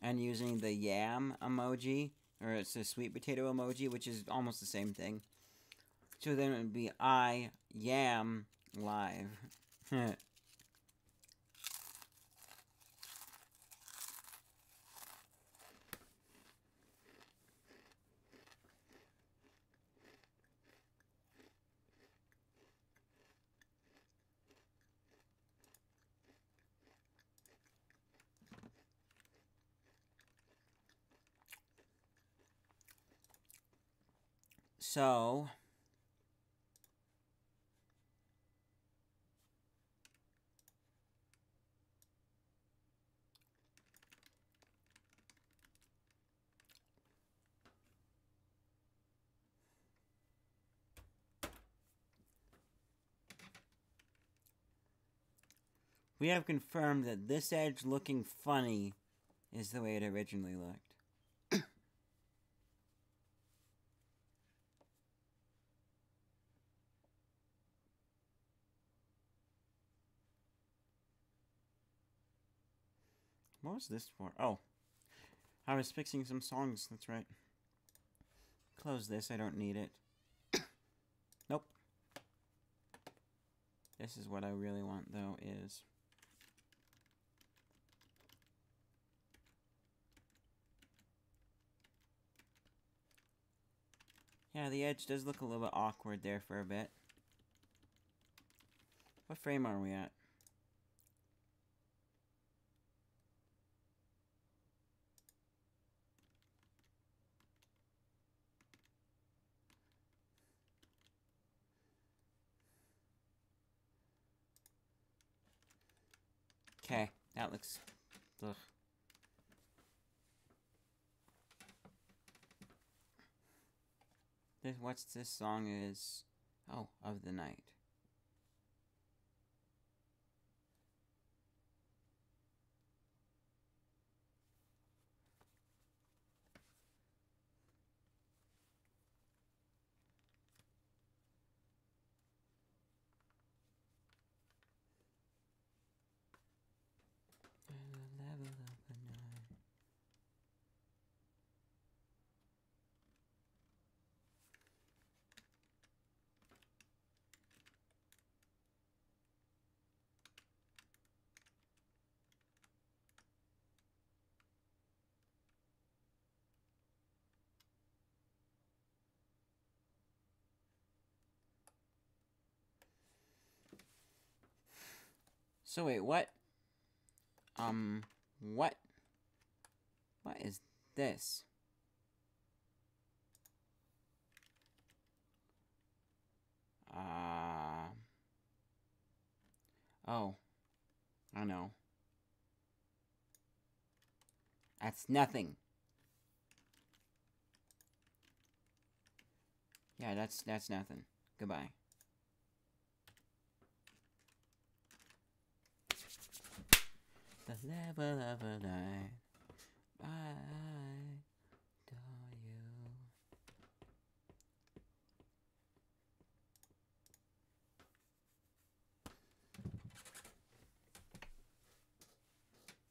and using the yam emoji, or it's a sweet potato emoji, which is almost the same thing. So then it would be I yam live. So, we have confirmed that this edge looking funny is the way it originally looked. What was this for? Oh, I was fixing some songs, that's right. Close this, I don't need it. Nope. This is what I really want, though, is... Yeah, the edge does look a little bit awkward there for a bit. What frame are we at? Okay, that looks... Ugh. What's this song is... Oh, Of the Night. So wait, what? What? What is this? Oh. I know. That's nothing. Yeah, that's nothing. Goodbye. The level of a night. I adore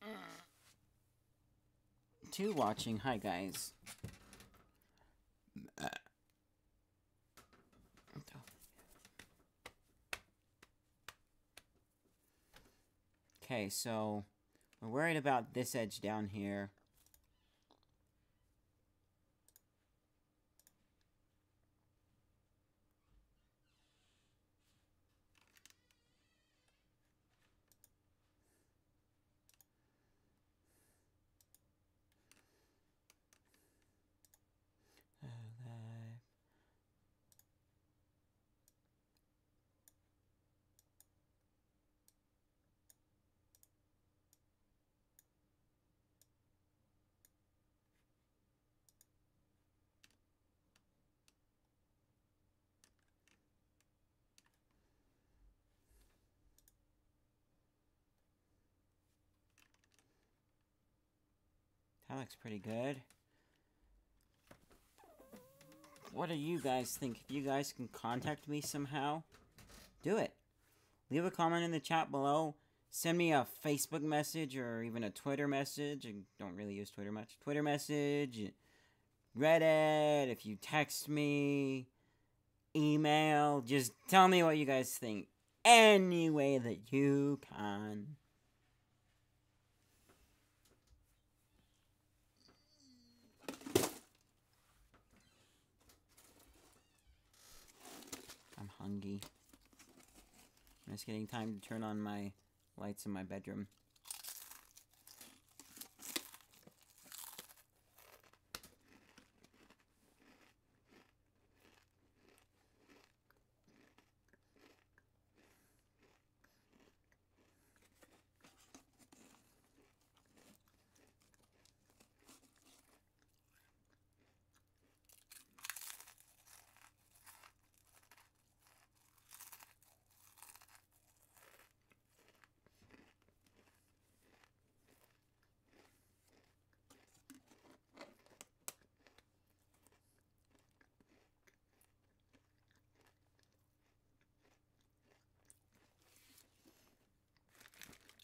you. To watching. Hi, guys. Okay, so we're worried about this edge down here. That looks pretty good. What do you guys think? If you guys can contact me somehow, do it. Leave a comment in the chat below. Send me a Facebook message or even a Twitter message. I don't really use Twitter much. Twitter message, Reddit, if you text me, email. Just tell me what you guys think. Any way that you can. I'm hungry. I'm just getting time to turn on my lights in my bedroom.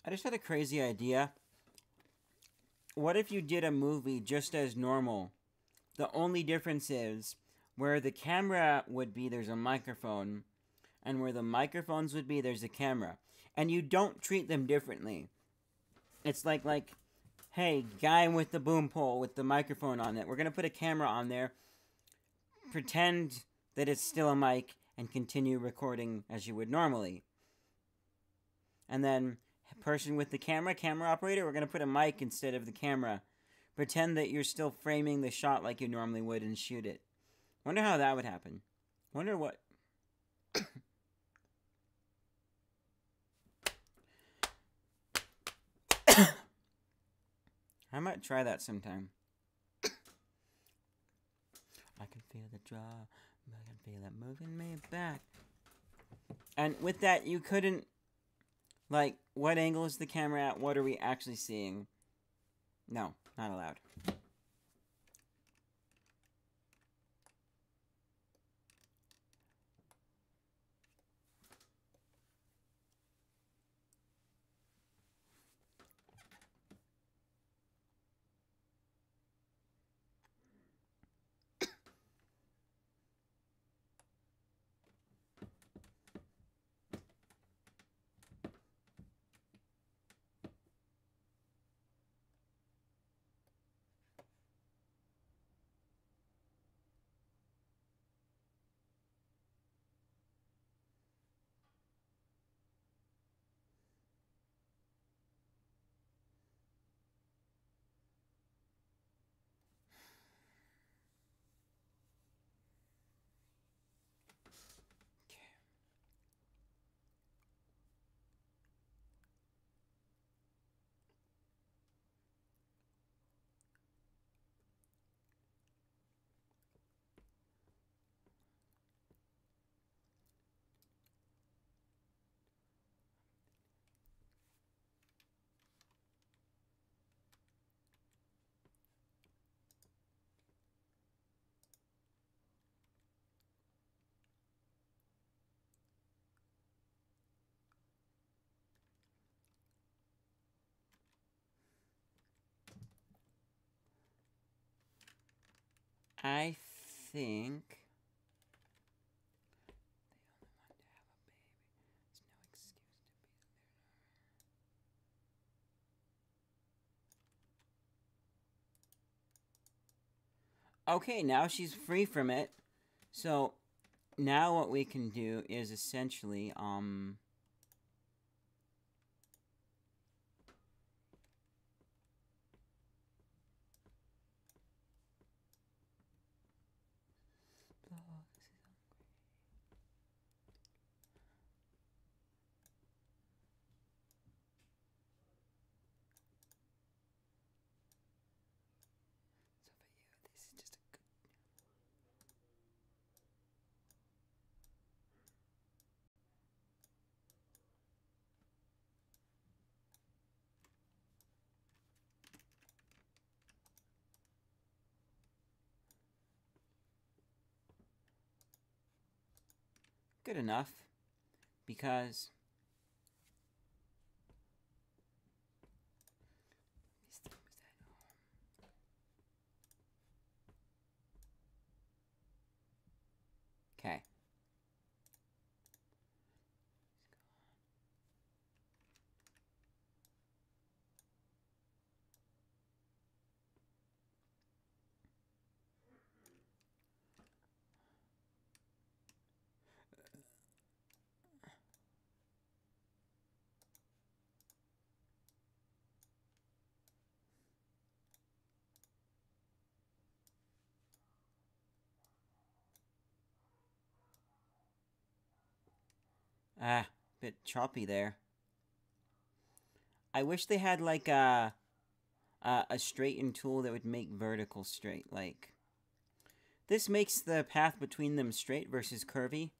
I just had a crazy idea. What if you did a movie just as normal? The only difference is where the camera would be, there's a microphone, and where the microphones would be, there's a camera. And you don't treat them differently. It's like, hey, guy with the boom pole with the microphone on it. We're going to put a camera on there. Pretend that it's still a mic and continue recording as you would normally. And then, person with the camera operator, we're going to put a mic instead of the camera. Pretend that you're still framing the shot like you normally would and shoot it. Wonder how that would happen. Wonder what... I might try that sometime. I can feel the draw. I can feel it moving me back. And with that, you couldn't... Like, what angle is the camera at? What are we actually seeing? No, not allowed. I think... Okay, now she's free from it. So, now what we can do is essentially, good enough, because okay. Bit choppy there. I wish they had like a straighten tool that would make vertical straight. Like, this makes the path between them straight versus curvy,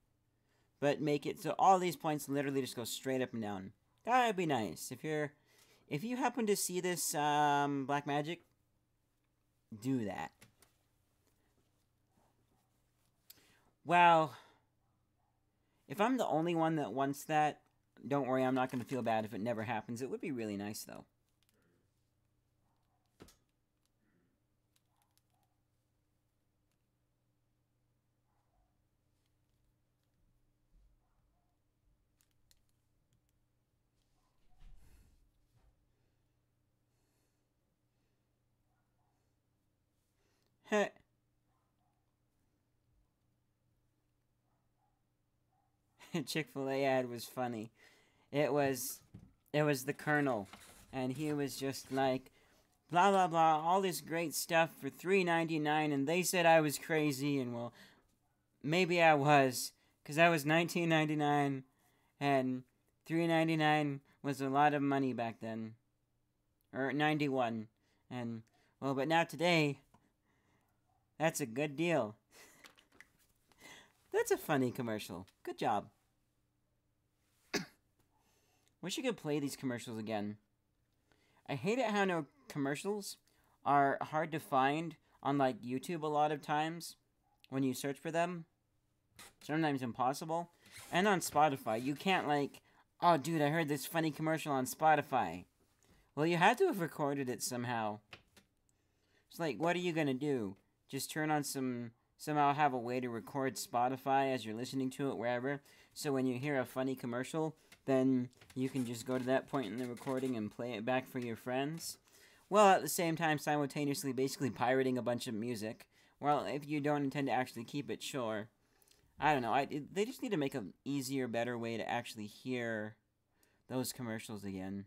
but make it so all these points literally just go straight up and down. That would be nice. If you happen to see this black magic, do that. Well, if I'm the only one that wants that, don't worry, I'm not going to feel bad if it never happens. It would be really nice, though. Heh. Chick-fil-A ad was funny. It was the Colonel, and he was just like, blah blah blah, all this great stuff for $3.99, and they said I was crazy, and well, maybe I was, cause that was $19.99, and $3.99 was a lot of money back then, or 91, and well, but now today, that's a good deal. That's a funny commercial. Good job. Wish you could play these commercials again. I hate it how no commercials are hard to find on like YouTube a lot of times when you search for them. Sometimes impossible. And on Spotify, you can't like, oh dude, I heard this funny commercial on Spotify. Well, you had to have recorded it somehow. It's like, what are you gonna do? Just turn on somehow have a way to record Spotify as you're listening to it wherever. So when you hear a funny commercial, then you can just go to that point in the recording and play it back for your friends. Well, at the same time, simultaneously basically pirating a bunch of music. Well, if you don't intend to actually keep it, sure. I don't know. They just need to make an easier, better way to actually hear those commercials again.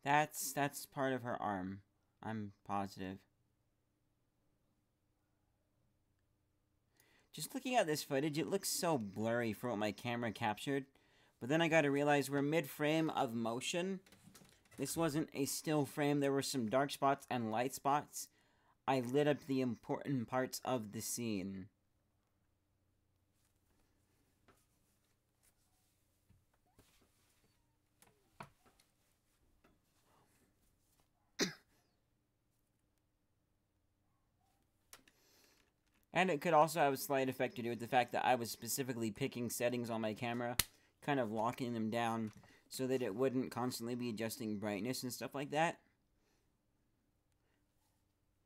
That's part of her arm. I'm positive. Just looking at this footage, it looks so blurry for what my camera captured. But then I gotta realize we're mid-frame of motion. This wasn't a still frame. There were some dark spots and light spots. I lit up the important parts of the scene. And it could also have a slight effect to do with the fact that I was specifically picking settings on my camera, kind of locking them down so that it wouldn't constantly be adjusting brightness and stuff like that.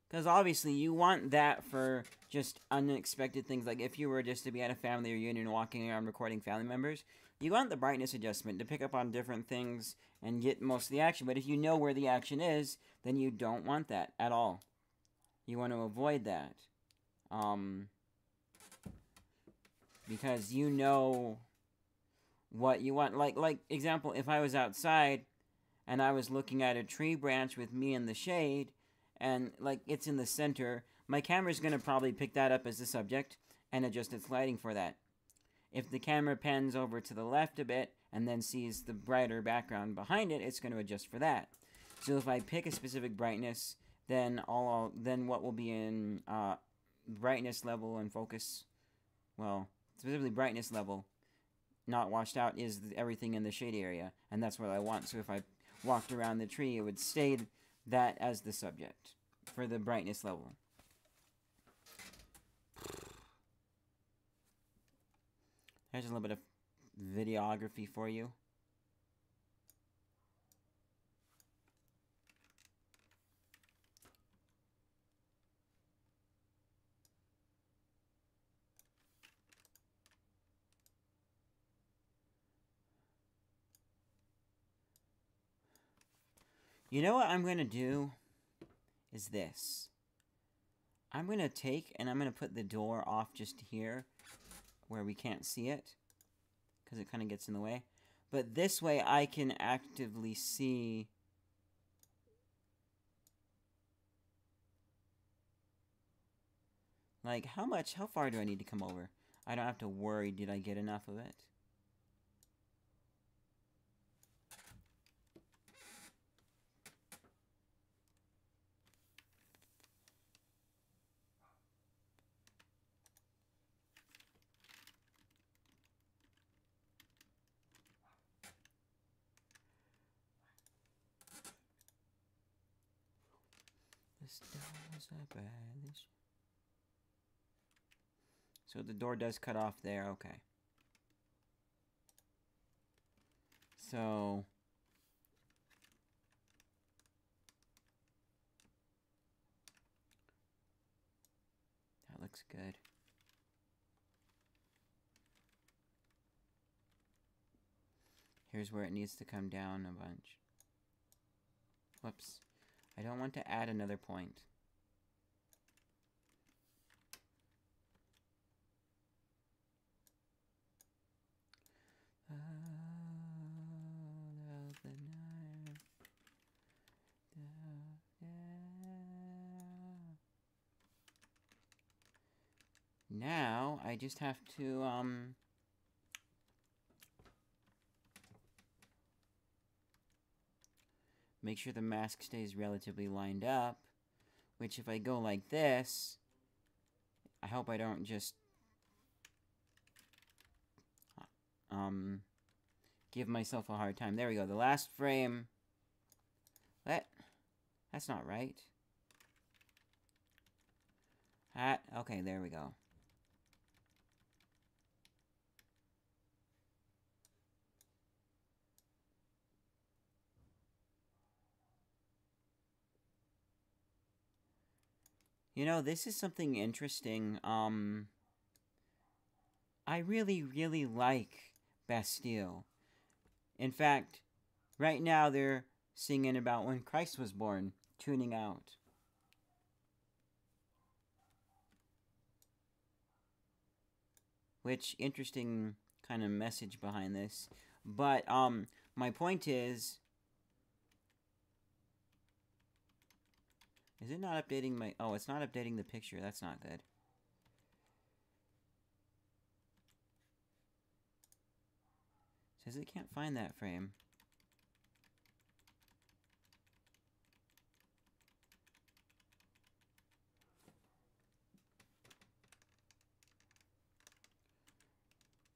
Because obviously you want that for just unexpected things, like if you were just to be at a family reunion walking around recording family members, you want the brightness adjustment to pick up on different things and get most of the action. But if you know where the action is, then you don't want that at all. You want to avoid that. Because you know what you want. Like example, if I was outside and I was looking at a tree branch with me in the shade and like it's in the center, my camera's going to probably pick that up as the subject and adjust its lighting for that. If the camera pans over to the left a bit and then sees the brighter background behind it, it's going to adjust for that. So if I pick a specific brightness, then then what will be in brightness level and focus, well, specifically brightness level, not washed out, is everything in the shade area, and that's what I want. So if I walked around the tree, it would stay that as the subject for the brightness level. There's a little bit of videography for you. You know what I'm going to do is this. I'm going to take and I'm going to put the door off just here where we can't see it, because it kind of gets in the way. But this way I can actively see. Like, how far do I need to come over? I don't have to worry, did I get enough of it? So the door does cut off there, okay. So that looks good. Here's where it needs to come down a bunch. Whoops. I don't want to add another point. Now, I just have to, make sure the mask stays relatively lined up, which if I go like this, I hope I don't just, give myself a hard time. There we go, the last frame. That's not right. Okay, there we go. You know, this is something interesting. I really, really like Bastille. In fact, right now they're singing about when Christ was born, tuning out. Which, interesting kind of message behind this. But, my point is it not updating my... Oh, it's not updating the picture. That's not good. It says it can't find that frame.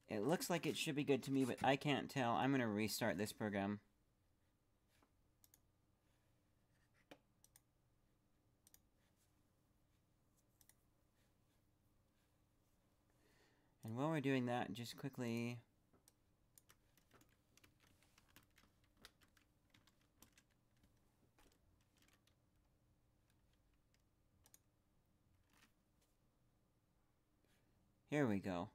It looks like it should be good to me, but I can't tell. I'm going to restart this program. And while we're doing that, just quickly... Here we go.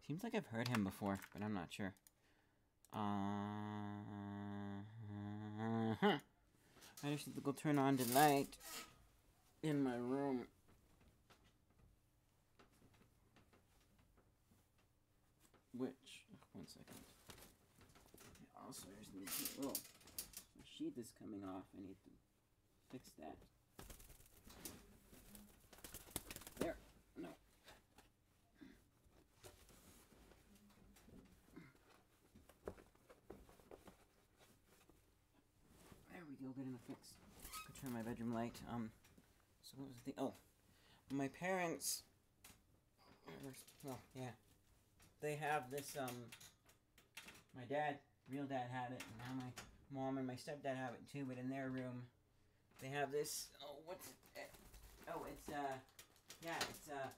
Seems like I've heard him before, but I'm not sure. I just need to go turn on the light in my room. Which, one second. I also just need to, oh, the sheet is coming off. I need to fix that. There. No. There we go, getting a fix. Go turn my bedroom light. So what was the thing? Oh, my parents, well, yeah, they have this, my dad, real dad had it, and now my mom and my stepdad have it too, but in their room, they have this, oh, what's it? Oh, it's, yeah, it's a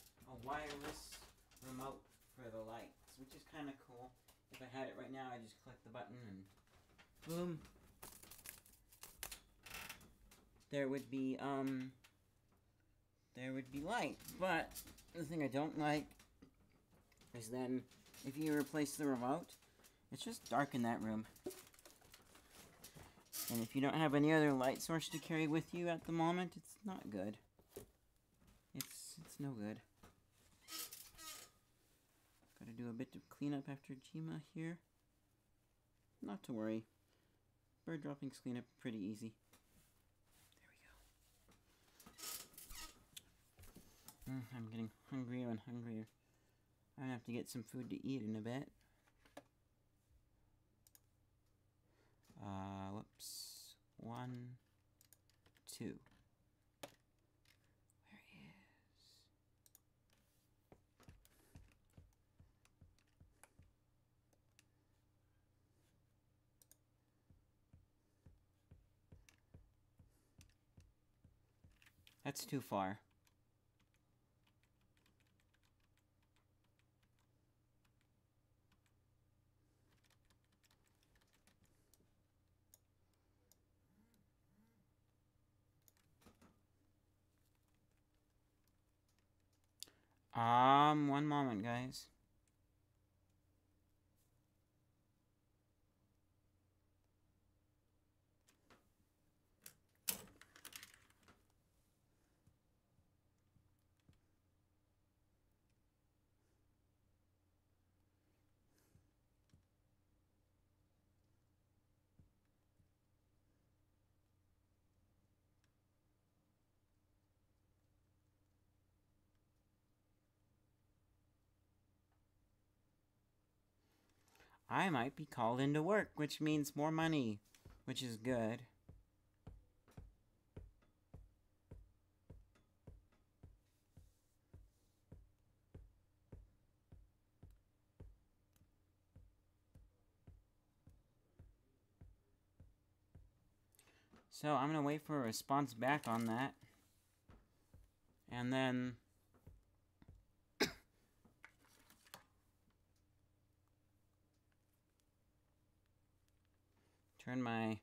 wireless remote for the lights, which is kind of cool. If I had it right now, I just click the button and boom. There would be light. But the thing I don't like is then if you replace the remote, it's just dark in that room. And if you don't have any other light source to carry with you at the moment, it's not good. It's no good. Gotta do a bit of cleanup after Jima here. Not to worry. Bird droppings clean up pretty easy. There we go. I'm getting hungrier and hungrier. I'm gonna have to get some food to eat in a bit. Whoops. 1, 2. Where is... That's too far. One moment, guys. I might be called into work, which means more money, which is good. So I'm going to wait for a response back on that. And then... turn my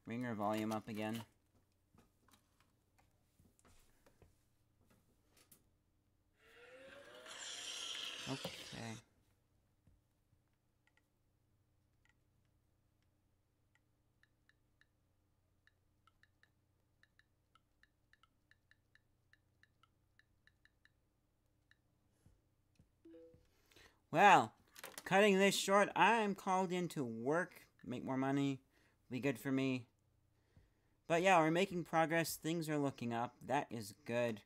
ringer volume up again. Okay. Well, cutting this short, I'm called in to work, make more money, be good for me. But yeah, we're making progress. Things are looking up. That is good.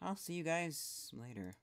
I'll see you guys later.